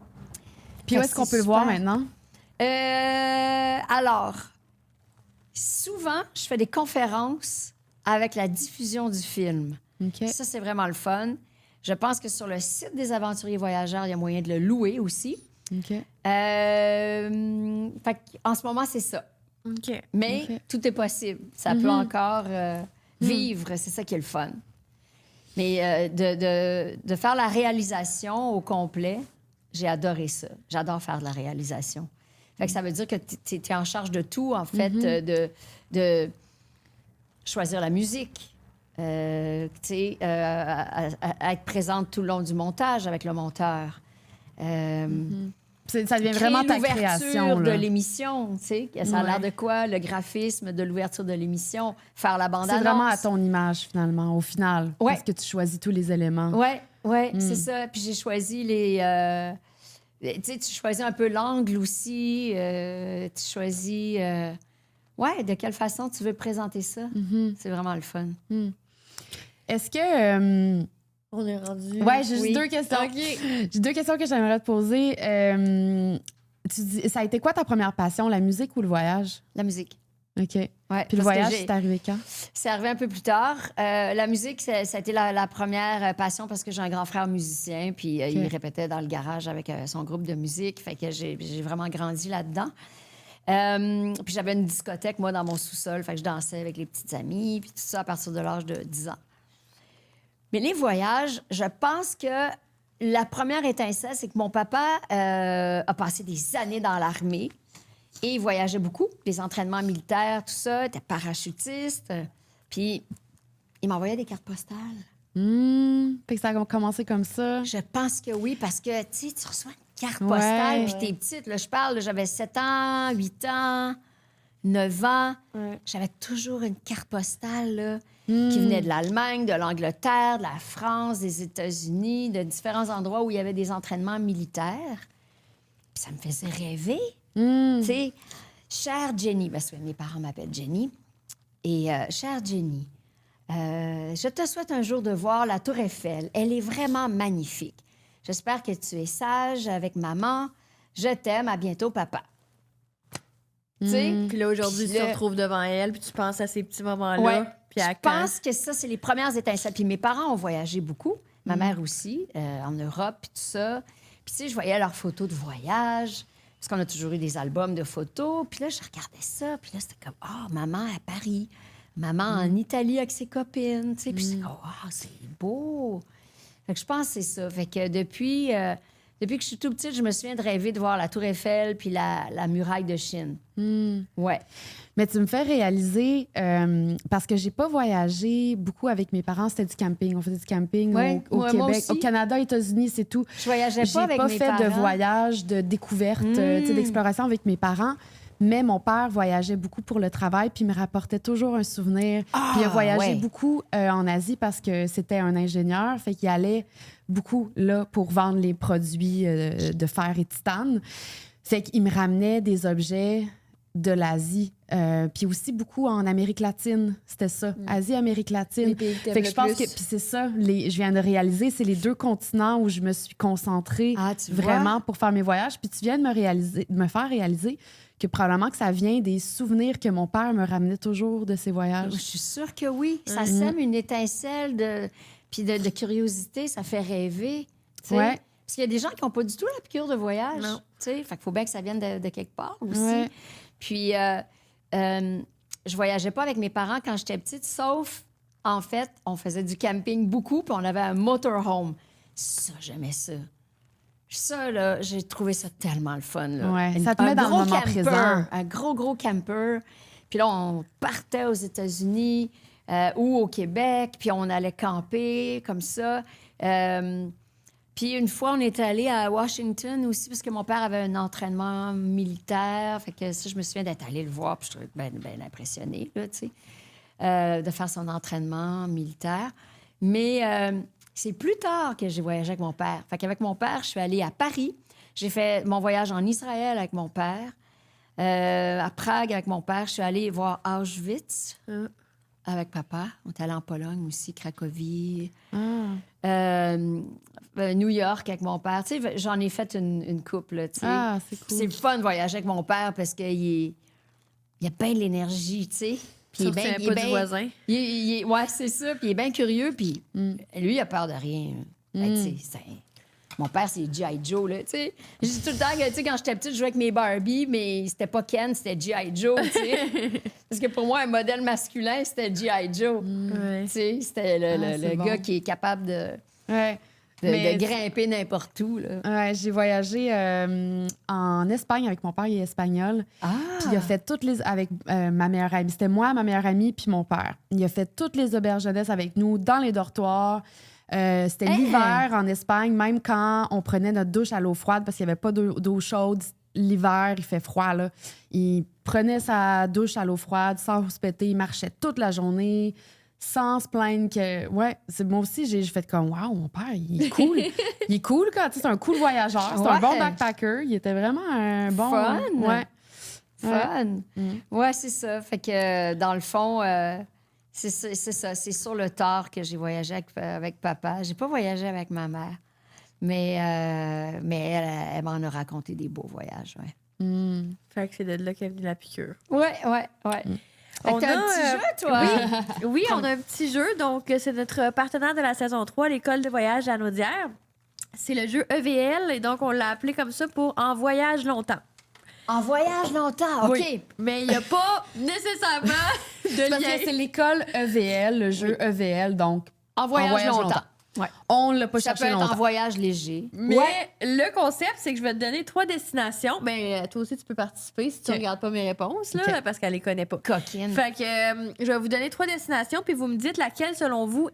Fait est-ce que qu'on c'est peut le voir super. maintenant? Alors, souvent, je fais des conférences avec la diffusion du film. OK. Ça, c'est vraiment le fun. Je pense que sur le site des Aventuriers Voyageurs, il y a moyen de le louer aussi. OK. En ce moment, c'est ça. OK. Mais OK. tout est possible. Ça peut encore vivre. C'est ça qui est le fun. Mais de faire la réalisation au complet, j'ai adoré ça. J'adore faire de la réalisation. Fait que ça veut dire que tu es en charge de tout, en fait, de choisir la musique, être présente tout le long du montage avec le monteur. Ça devient vraiment ta création. L'ouverture de Là. l'émission, tu sais. Ça a l'air Ouais. de quoi, le graphisme de l'ouverture de l'émission, faire la bande-annonce. C'est vraiment à ton image, finalement, au final. Ouais. Parce que tu choisis tous les éléments. Oui, c'est ça. Puis j'ai choisi les... tu sais, tu choisis un peu l'angle aussi. Tu choisis... de quelle façon tu veux présenter ça. C'est vraiment le fun. Est-ce que... On est rendu... Ouais, j'ai juste Oui. 2 questions. OK. J'ai 2 questions que j'aimerais te poser. Tu dis, ça a été quoi ta première passion, la musique ou le voyage? La musique. OK. Ouais, Puis le parce que voyage, c'est arrivé quand? C'est arrivé un peu plus tard. La musique, ça a été la première passion parce que j'ai un grand frère musicien, puis il répétait dans le garage avec son groupe de musique. Fait que j'ai vraiment grandi là-dedans. Puis j'avais une discothèque, moi, dans mon sous-sol. Fait que je dansais avec les petites amies, puis tout ça à partir de l'âge de 10 ans. Mais les voyages, je pense que la première étincelle, c'est que mon papa a passé des années dans l'armée et il voyageait beaucoup, les entraînements militaires, tout ça, était parachutiste. Puis il m'envoyait des cartes postales. Fait que ça a commencé comme ça. Je pense que oui, parce que, tu sais, tu reçois une carte postale, Ouais. puis t'es petite. Là, je parle, là, j'avais 7 ans, 8 ans, 9 ans. Ouais. J'avais toujours une carte postale, là, qui venait de l'Allemagne, de l'Angleterre, de la France, des États-Unis, de différents endroits où il y avait des entraînements militaires. Puis ça me faisait rêver. Tu sais, chère Jenny, parce que mes parents m'appellent Jenny. Et chère Jenny, Je te souhaite un jour de voir la Tour Eiffel. Elle est vraiment magnifique. J'espère que tu es sage avec maman. Je t'aime. À bientôt, papa. Tu sais? Puis là, aujourd'hui, Puis tu te là- retrouves devant elle, puis tu penses à ces petits moments-là. Ouais. Puis à Je pense que ça, c'est les premières étincelles. Puis mes parents ont voyagé beaucoup. Ma mère aussi, en Europe, puis tout ça. Puis tu sais, je voyais leurs photos de voyage, parce qu'on a toujours eu des albums de photos. Puis là, je regardais ça, puis là, c'était comme, maman à Paris, maman en Italie avec ses copines, tu sais. Puis c'est comme, c'est beau. Fait que je pense que c'est ça. Fait que depuis que je suis tout petite, je me souviens de rêver de voir la Tour Eiffel puis la muraille de Chine. Ouais. Mais tu me fais réaliser, parce que j'ai pas voyagé beaucoup avec mes parents, c'était du camping. On faisait du camping Ouais, au moi Québec, aussi. au Canada, États-Unis, c'est tout. Je voyageais J'ai pas avec mes fait parents. de voyage, de découverte, tu sais, d'exploration avec mes parents. Mais mon père voyageait beaucoup pour le travail, puis il me rapportait toujours un souvenir. Puis il a voyagé beaucoup en Asie parce que c'était un ingénieur, fait qu'il allait beaucoup là pour vendre les produits de fer et titane. Fait qu'il me ramenait des objets de l'Asie, puis aussi beaucoup en Amérique latine, c'était ça, Asie, Amérique latine. Les pays que t'aimes Fait que je le pense plus. que, puis c'est ça, je viens de réaliser, c'est les 2 continents où je me suis concentrée Tu vois? vraiment pour faire mes voyages. Puis tu viens de me faire réaliser que probablement que ça vient des souvenirs que mon père me ramenait toujours de ses voyages. Je suis sûre que oui. Ça sème une étincelle de curiosité, ça fait rêver. Tu sais. Ouais. Parce qu'il y a des gens qui n'ont pas du tout la piqûre de voyage. Non. Tu sais. Fait qu'il faut bien que ça vienne de quelque part aussi. Ouais. Puis, je voyageais pas avec mes parents quand j'étais petite, sauf, en fait, on faisait du camping beaucoup, puis on avait un motorhome. Ça, j'aimais ça. Ça, là, j'ai trouvé ça tellement le fun. Là. Ouais, ça te met dans le gros moment camper, présent. Un gros camper. Puis là, on partait aux États-Unis ou au Québec, puis on allait camper comme ça. Puis une fois, on était allé à Washington aussi, parce que mon père avait un entraînement militaire. Fait que ça, je me souviens d'être allée le voir, puis je trouvais bien impressionnée, là, tu sais, de faire son entraînement militaire. Mais c'est plus tard que j'ai voyagé avec mon père. Fait qu'avec mon père, je suis allée à Paris. J'ai fait mon voyage en Israël avec mon père. À Prague, avec mon père, je suis allée voir Auschwitz avec papa. On est allé en Pologne aussi, Cracovie. New York avec mon père. Tu sais, j'en ai fait une couple, là, tu sais. Ah, c'est C'est cool. le fun de voyager avec mon père parce qu'il y a bien de l'énergie, tu sais. Puis Tu retiens pas du voisin. ouais, c'est ça. Puis il est bien curieux, puis lui, il a peur de rien. Fait que, tu sais, mon père, c'est G.I. Joe, là, tu sais. Je dis tout le temps que, tu sais, quand j'étais petite, je jouais avec mes Barbie, mais c'était pas Ken, c'était G.I. Joe, tu sais. Parce que pour moi, un modèle masculin, c'était G.I. Joe. Ouais. Tu sais, c'était le c'est gars bon. qui est capable de Ouais. Mais- grimper n'importe où, là. Ouais, j'ai voyagé en Espagne avec mon père, il est espagnol. Puis il a fait toutes les avec ma meilleure amie. C'était moi, ma meilleure amie, puis mon père. Il a fait toutes les auberges jeunesse avec nous, dans les dortoirs. C'était l'hiver en Espagne, même quand on prenait notre douche à l'eau froide parce qu'il n'y avait pas d'eau chaude. L'hiver, il fait froid, là. Il prenait sa douche à l'eau froide sans se péter. Il marchait toute la journée sans se plaindre que... Ouais, moi aussi, j'ai fait comme, waouh, mon père, il est cool. Il est cool, quand c'est un cool voyageur. C'est un bon Ouais. backpacker. Il était vraiment un bon... Fun. Ouais. Fun. Ouais, c'est ça. Fait que, dans le fond, c'est ça. C'est sur le tard que j'ai voyagé avec papa. J'ai pas voyagé avec ma mère. Mais elle m'en a raconté des beaux voyages, ouais. Fait que c'est de là qu'est venue la piqûre. Ouais. Fait que On t'as un a, petit jeu, toi? Oui, on a un petit jeu. Donc, c'est notre partenaire de la saison 3, l'École de voyage à Naudière. C'est le jeu EVL. Et donc, on l'a appelé comme ça pour En voyage longtemps. En voyage longtemps, OK. Oui. Mais il n'y a pas nécessairement de Parce lien. que c'est l'école EVL, le jeu EVL, donc En voyage longtemps. Ouais. on l'a pas Ça peut cherché être longtemps. en voyage léger. Mais Ouais. le concept, c'est que je vais te donner 3 destinations. Ben, toi aussi, tu peux participer si tu OK. regardes pas mes réponses, là, OK. parce qu'elle les connaît pas. Coquine. Fait que je vais vous donner 3 destinations, puis vous me dites laquelle, selon vous,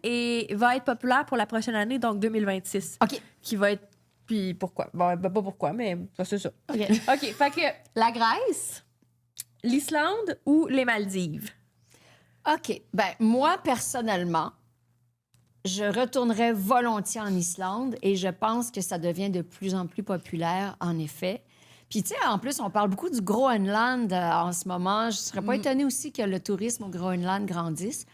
va être populaire pour la prochaine année, donc 2026. OK. Qui va être. Puis pourquoi? Bon, ben, pas pourquoi, mais c'est ça. OK. OK. Fait que la Grèce, l'Islande ou les Maldives? OK. Ben moi, personnellement, je retournerais volontiers en Islande et je pense que ça devient de plus en plus populaire, en effet. Puis, tu sais, en plus, on parle beaucoup du Groenland en ce moment. Je ne serais pas étonnée aussi que le tourisme au Groenland grandisse.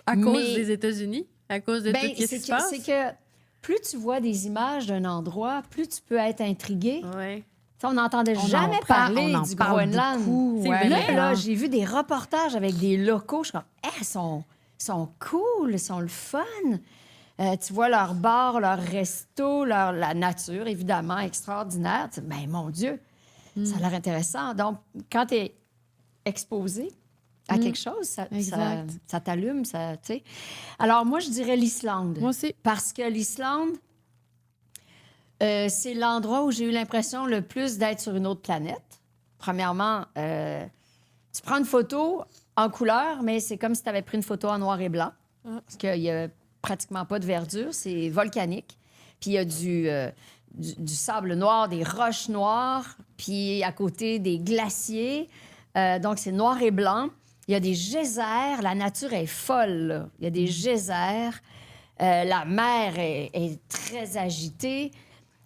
À cause Mais- des États-Unis? À cause de tout ce qui se passe? c'est que plus tu vois des images d'un endroit, plus tu peux être intrigué. Ouais. Tu sais, on n'entendait On jamais en parle- parler on en du parle Groenland. beaucoup, C'est ouais, vrai. Là, maintenant. j'ai vu des reportages avec des locaux. Je suis comme, ils sont cool, ils sont le fun. Tu vois leur bar, leur resto, la nature, évidemment, extraordinaire. Tu dis, ben, mon Dieu, ça a l'air intéressant. Donc, quand tu es exposé à quelque chose, Exact. ça t'allume, ça, tu sais. Alors, moi, je dirais l'Islande. Moi aussi. Parce que l'Islande, c'est l'endroit où j'ai eu l'impression le plus d'être sur une autre planète. Premièrement, tu prends une photo en couleur, mais c'est comme si tu avais pris une photo en noir et blanc. Parce qu'il n'y a pratiquement pas de verdure, c'est volcanique. Puis il y a du sable noir, des roches noires, puis à côté des glaciers. Donc c'est noir et blanc. Il y a des geysers, la nature est folle, là. Il y a des geysers. La mer est très agitée.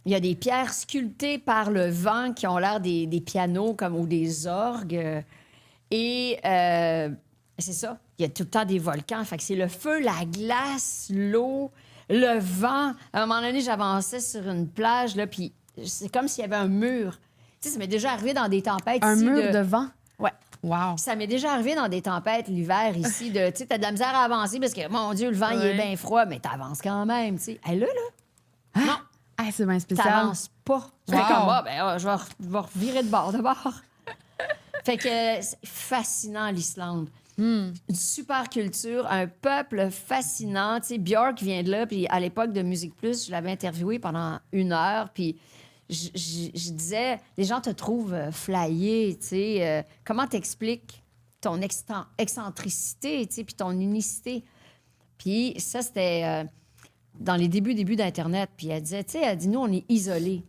Il y a des pierres sculptées par le vent qui ont l'air des pianos comme, ou des orgues. Et c'est ça. Il y a tout le temps des volcans. Fait que c'est le feu, la glace, l'eau, le vent. À un moment donné, j'avançais sur une plage, là, puis c'est comme s'il y avait un mur. Tu sais, ça m'est déjà arrivé dans des tempêtes Un ici mur de vent. Ouais. Wow. Ça m'est déjà arrivé dans des tempêtes l'hiver ici. Tu sais, t'as de la misère à avancer parce que, mon Dieu, le vent, il est bien froid, mais t'avances quand même, tu sais. Hey, là, non, Ah, c'est bien spécial. t'avances pas. Tu fais Wow. comme, je vais revirer de bord. Fait que c'est fascinant, l'Islande. Une super culture, un peuple fascinant. Tu sais, Björk vient de là, puis à l'époque de Musique Plus, je l'avais interviewé pendant 1 heure, puis je disais, les gens te trouvent flyé, tu sais. Comment t'expliques ton excentricité, tu sais, puis ton unicité? Puis ça, c'était dans les débuts d'Internet. Puis elle disait, tu sais, elle dit, nous, on est isolés.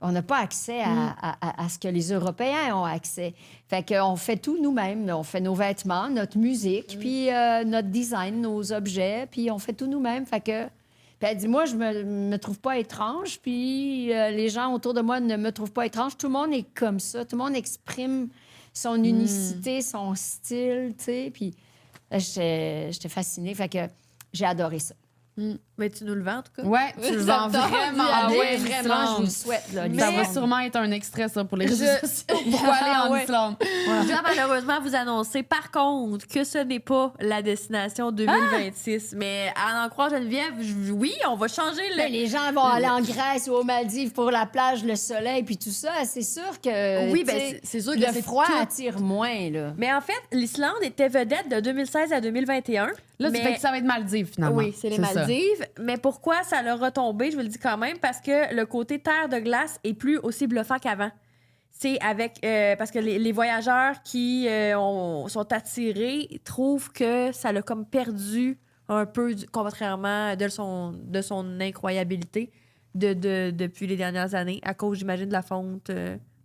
On n'a pas accès à ce que les Européens ont accès. Fait qu'on fait tout nous-mêmes. On fait nos vêtements, notre musique, puis notre design, nos objets, puis on fait tout nous-mêmes. Fait que... Puis elle dit, moi, je me trouve pas étrange, puis les gens autour de moi ne me trouvent pas étrange. Tout le monde est comme ça. Tout le monde exprime son unicité, son style, tu sais. Puis j'étais fascinée. Fait que j'ai adoré ça. Mais tu nous le vends, en tout cas. Ouais, tu le vends vraiment Ah bien, ouais, vraiment, je vous le l'Islande. souhaite. Là, Ça l'Islande. va sûrement être un extrait, ça, pour les réseaux sociaux. Pourquoi aller en ouais. Islande? Je dois malheureusement vous annoncer, par contre, que ce n'est pas la destination 2026. Mais à en croire Geneviève, oui, on va changer Mais le... les gens vont aller en Grèce ou aux Maldives pour la plage, le soleil, puis tout ça. C'est sûr que Oui, tu ben, sais, c'est sûr que le c'est froid tout. attire moins. Là. Mais en fait, l'Islande était vedette de 2016 à 2021. Là, tu mais... fais que ça va être Maldives, finalement. Oui, c'est les ça. Maldives. Mais pourquoi ça l'a retombé? Je vous le dis quand même, parce que le côté terre de glace est plus aussi bluffant qu'avant. C'est avec... parce que les voyageurs qui sont attirés trouvent que ça l'a comme perdu un peu, contrairement de son incroyabilité depuis les dernières années, à cause, j'imagine, de la fonte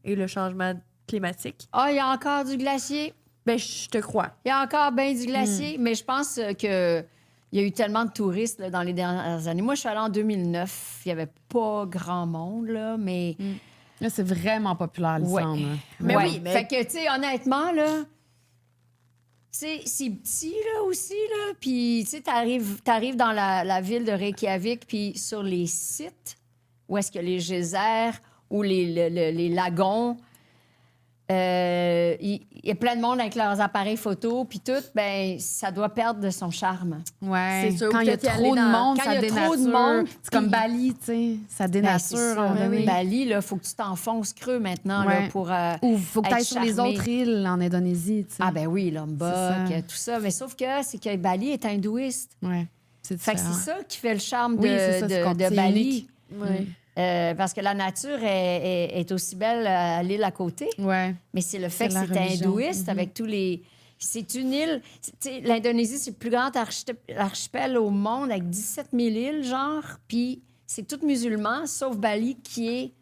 et le changement climatique. Ah, il y a encore du glacier. Ben, je te crois. Il y a encore bien du glacier, mais je pense que il y a eu tellement de touristes là, dans les dernières années. Moi, je suis allée en 2009. Il n'y avait pas grand monde, là, mais... Là, c'est vraiment populaire, l'Islande. Ouais. hein. Mais Ouais. oui, mais- Fait que, tu sais, honnêtement, là, c'est petit, là, aussi, là. Puis, tu sais, t'arrives dans la ville de Reykjavik, puis sur les sites où est-ce que les geysers ou les lagons, il y a plein de monde avec leurs appareils photo, puis tout, ben ça doit perdre de son charme. Ouais. C'est sûr, Quand il y a peut-être y trop de aller dans- monde, quand ça il y a trop de dénature. monde, C'est comme puis- Bali, tu sais. Ça Ben, c'est dénature. ça. à un moment donné. Bali, là, faut que tu t'enfonces creux maintenant là, Ouais. pour... Ou faut que tu être ailles sur les charmé. autres îles en Indonésie, tu sais. Ah ben oui, Lombok, C'est ça. tout ça. Mais sauf que c'est que Bali est hindouiste. Ouais. C'est Fait que différent. c'est ça qui fait le charme de, Oui, c'est ça, c'est qu'on- de c'est Bali. unique. Oui. Parce que la nature est aussi belle à l'île à côté. Ouais. Mais c'est le fait C'est que la c'est religion. hindouiste avec tous les... C'est une île... Tu sais, l'Indonésie, c'est le plus grand archipel au monde avec 17 000 îles, genre. Puis c'est tout musulman, sauf Bali qui est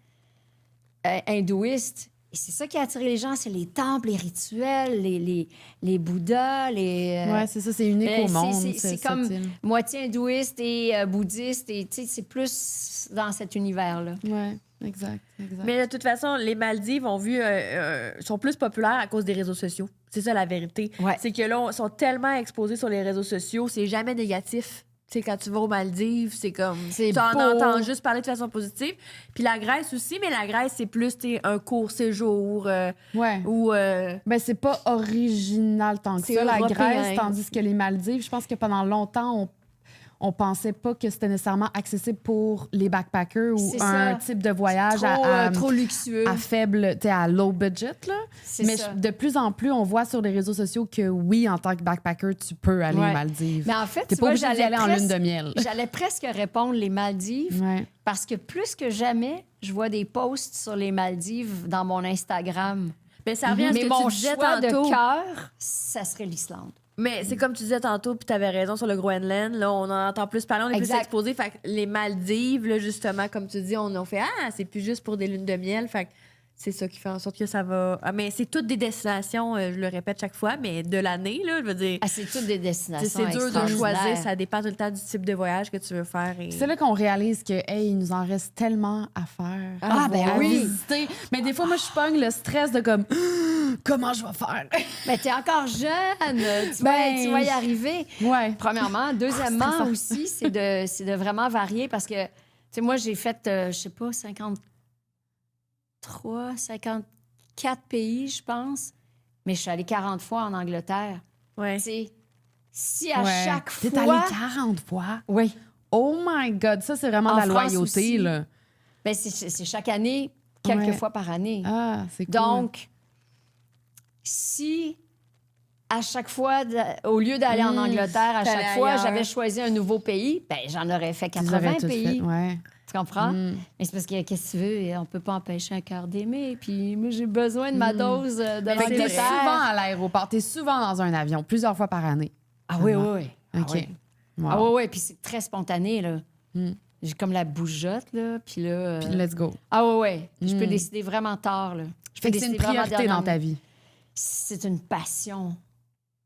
hindouiste. c'est ça qui a attiré les gens, c'est les temples, les rituels, les Bouddhas, Ouais, c'est ça, c'est unique au monde. C'est comme moitié hindouiste et bouddhiste, et c'est plus dans cet univers-là. Ouais, exact. Mais de toute façon, les Maldives sont plus populaires à cause des réseaux sociaux. C'est ça la vérité. Ouais. C'est que là, ils sont tellement exposés sur les réseaux sociaux, c'est jamais négatif. Tu sais, quand tu vas aux Maldives, c'est comme... C'est tu en beau. entends juste parler de façon positive. Puis la Grèce aussi, mais la Grèce, c'est plus un court séjour Ouais. ou... Ben, c'est pas original tant que C'est ça, la européen. Grèce, tandis que les Maldives, je pense que pendant longtemps, on pensait pas que c'était nécessairement accessible pour les backpackers ou C'est un ça. type de voyage Trop luxueux. à faible, à low budget, là. C'est Mais ça. de plus en plus, on voit sur les réseaux sociaux que oui, en tant que backpacker, tu peux aller Ouais. aux Maldives. Mais en fait, T'es tu pas vois, obligé d'y aller en lune de miel. J'allais presque répondre les Maldives, Ouais. parce que plus que jamais, je vois des posts sur les Maldives dans mon Instagram. Mais ça revient à ce Mais que mon tu disais choix tantôt. de cœur, ça serait l'Islande. Mais c'est comme tu disais tantôt, puis t'avais raison sur le Groenland. Là, on en entend plus parler, on est Exact. plus exposé. Fait que les Maldives, là, justement, comme tu dis, on a fait c'est plus juste pour des lunes de miel. Fait que c'est ça qui fait en sorte que ça va. Mais c'est toutes des destinations, je le répète chaque fois, mais de l'année, là, je veux dire. Ah, c'est toutes des destinations C'est dur de extraordinaires. choisir, ça dépend tout le temps du type de voyage que tu veux faire. Et... C'est là qu'on réalise que, hey, il nous en reste tellement à faire. Ah, ben à oui. visiter. Mais des fois, moi, je pogne le stress de comme, comment je vais faire? Mais t'es encore jeune, Ben, tu vas y arriver. Ouais. Premièrement. Deuxièmement stressant. aussi, c'est de vraiment varier, parce que, tu sais, moi, j'ai fait, je sais pas, 54 pays, je pense, mais je suis allée 40 fois en Angleterre. Ouais. Tu sais, si à Ouais. chaque T'es fois... allé 40 fois? Oui. Oh my God, ça, c'est vraiment En de la France loyauté, aussi. là. Ben, c'est chaque année, quelques Ouais. fois par année. Ah, c'est cool. Donc, si à chaque fois, au lieu d'aller en Angleterre, à t'allais chaque fois, ailleurs. j'avais choisi un nouveau pays, ben j'en aurais fait Ils auraient 80 tout pays. fait, ouais. Tu comprends? Mm. Mais c'est parce que, qu'est-ce que tu veux, on peut pas empêcher un cœur d'aimer. Puis moi, j'ai besoin de ma dose de Fait que t'es l'Angleterre. souvent à l'aéroport, t'es souvent dans un avion, plusieurs fois par année. Ah oui, oui, oui. Ah OK. oui. Wow. Ah oui, oui. Puis c'est très spontané, là. Mm. J'ai comme la bougeotte, là. Puis là... Puis let's go. Ah oui, oui. Je peux Mm. décider vraiment tard, là. Je peux Fait que c'est une décider vraiment priorité dans ta dernièrement. vie. C'est une passion.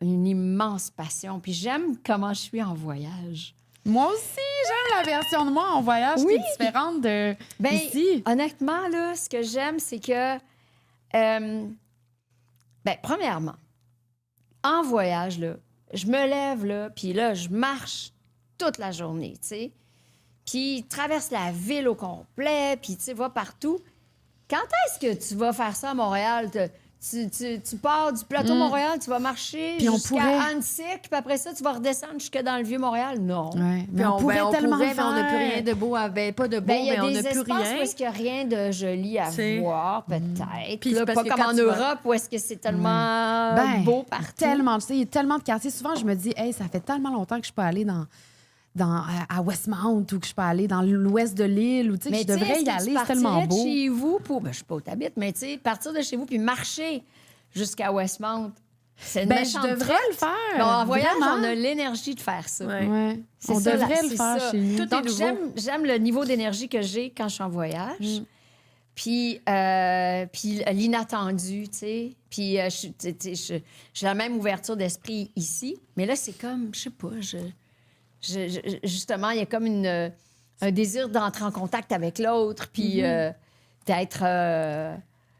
Une immense passion. Puis j'aime comment je suis en voyage. Moi aussi, j'aime la version de moi en voyage Oui. qui est différente de Ben, ici. honnêtement, là, ce que j'aime, c'est que... premièrement, en voyage, là, je me lève, là, puis là, je marche toute la journée, tu sais. Puis traverse la ville au complet, puis tu sais, va partout. Quand est-ce que tu vas faire ça à Montréal? Tu pars du plateau Montréal, tu vas marcher Puis on jusqu'à pourrait- Annecy, puis après ça, tu vas redescendre jusque dans le Vieux-Montréal? Non. Ouais, mais Puis on pourrait tellement mais on n'a plus faire. rien de beau. Pas de beau, Ben, il y mais a on des n'a plus espaces rien. où est-ce qu'il n'y a rien de joli à C'est- voir, peut-être. Puis Là, c'est parce pas que comme quand en tu vas- Europe, où est-ce que c'est tellement Ben, beau partout. Tellement, tu sais, il y a tellement de quartiers. Souvent, je me dis, hey, ça fait tellement longtemps que je peux aller à Westmount ou que je peux aller dans l'ouest de l'île ou tu sais, que je tu sais, devrais est-ce y que aller, tu c'est tellement partirais de beau. chez vous pour... Ben, je sais pas où t'habites, mais tu sais, partir de chez vous puis marcher jusqu'à Westmount, c'est une Ben, je méchante devrais traite. le faire. Mais en voyage, vraiment. on a l'énergie de faire ça. Ouais. Ouais. C'est On ça, devrait là, le c'est faire ça. chez nous. Tout est Donc, nouveau. j'aime le niveau d'énergie que j'ai quand je suis en voyage. Puis l'inattendu, tu sais. Puis j'ai la même ouverture d'esprit ici. Mais là, c'est comme, je sais pas, justement, il y a comme un désir d'entrer en contact avec l'autre, puis d'être...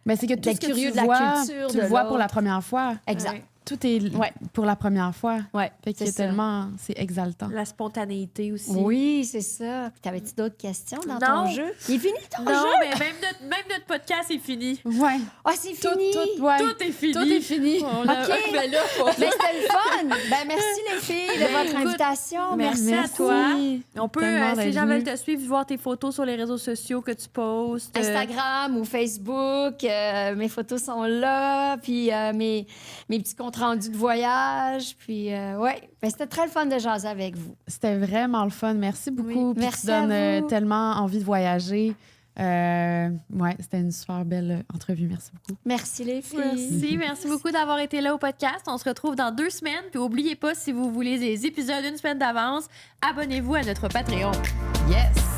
Mais c'est que tout d'être ce que curieux tu de la vois, culture tu de le vois pour l'autre. la première fois. Exact. Ouais. Tout est Ouais. pour la première fois. Ouais, Fait que c'est ça. tellement, c'est exaltant. La spontanéité aussi. Oui, c'est ça. Puis t'avais-tu d'autres questions dans Non. ton jeu? Il est fini, ton Non, jeu? mais même notre podcast est fini. Ouais. Ah, c'est Tout, fini! ouais. Tout est fini. Tout est fini. On a- OK. Ben là, Mais c'était le fun! Ben, merci les filles de Ben, votre écoute, invitation. merci à Merci. toi. On peut, Tellement si les d'être gens venu. veulent te suivre, voir tes photos sur les réseaux sociaux que tu postes. Instagram ou Facebook, mes photos sont là, puis mes petits comptes rendus de voyage, puis ouais, ben, c'était très le fun de jaser avec vous. C'était vraiment le fun. Merci beaucoup. Oui. Puis Merci tu donnes à vous. tellement envie de voyager. Ouais, c'était une super belle entrevue. Merci beaucoup. Merci les filles. Merci beaucoup d'avoir été là au podcast. On se retrouve dans 2 semaines. Puis n'oubliez pas, si vous voulez des épisodes une semaine d'avance, abonnez-vous à notre Patreon. Yes!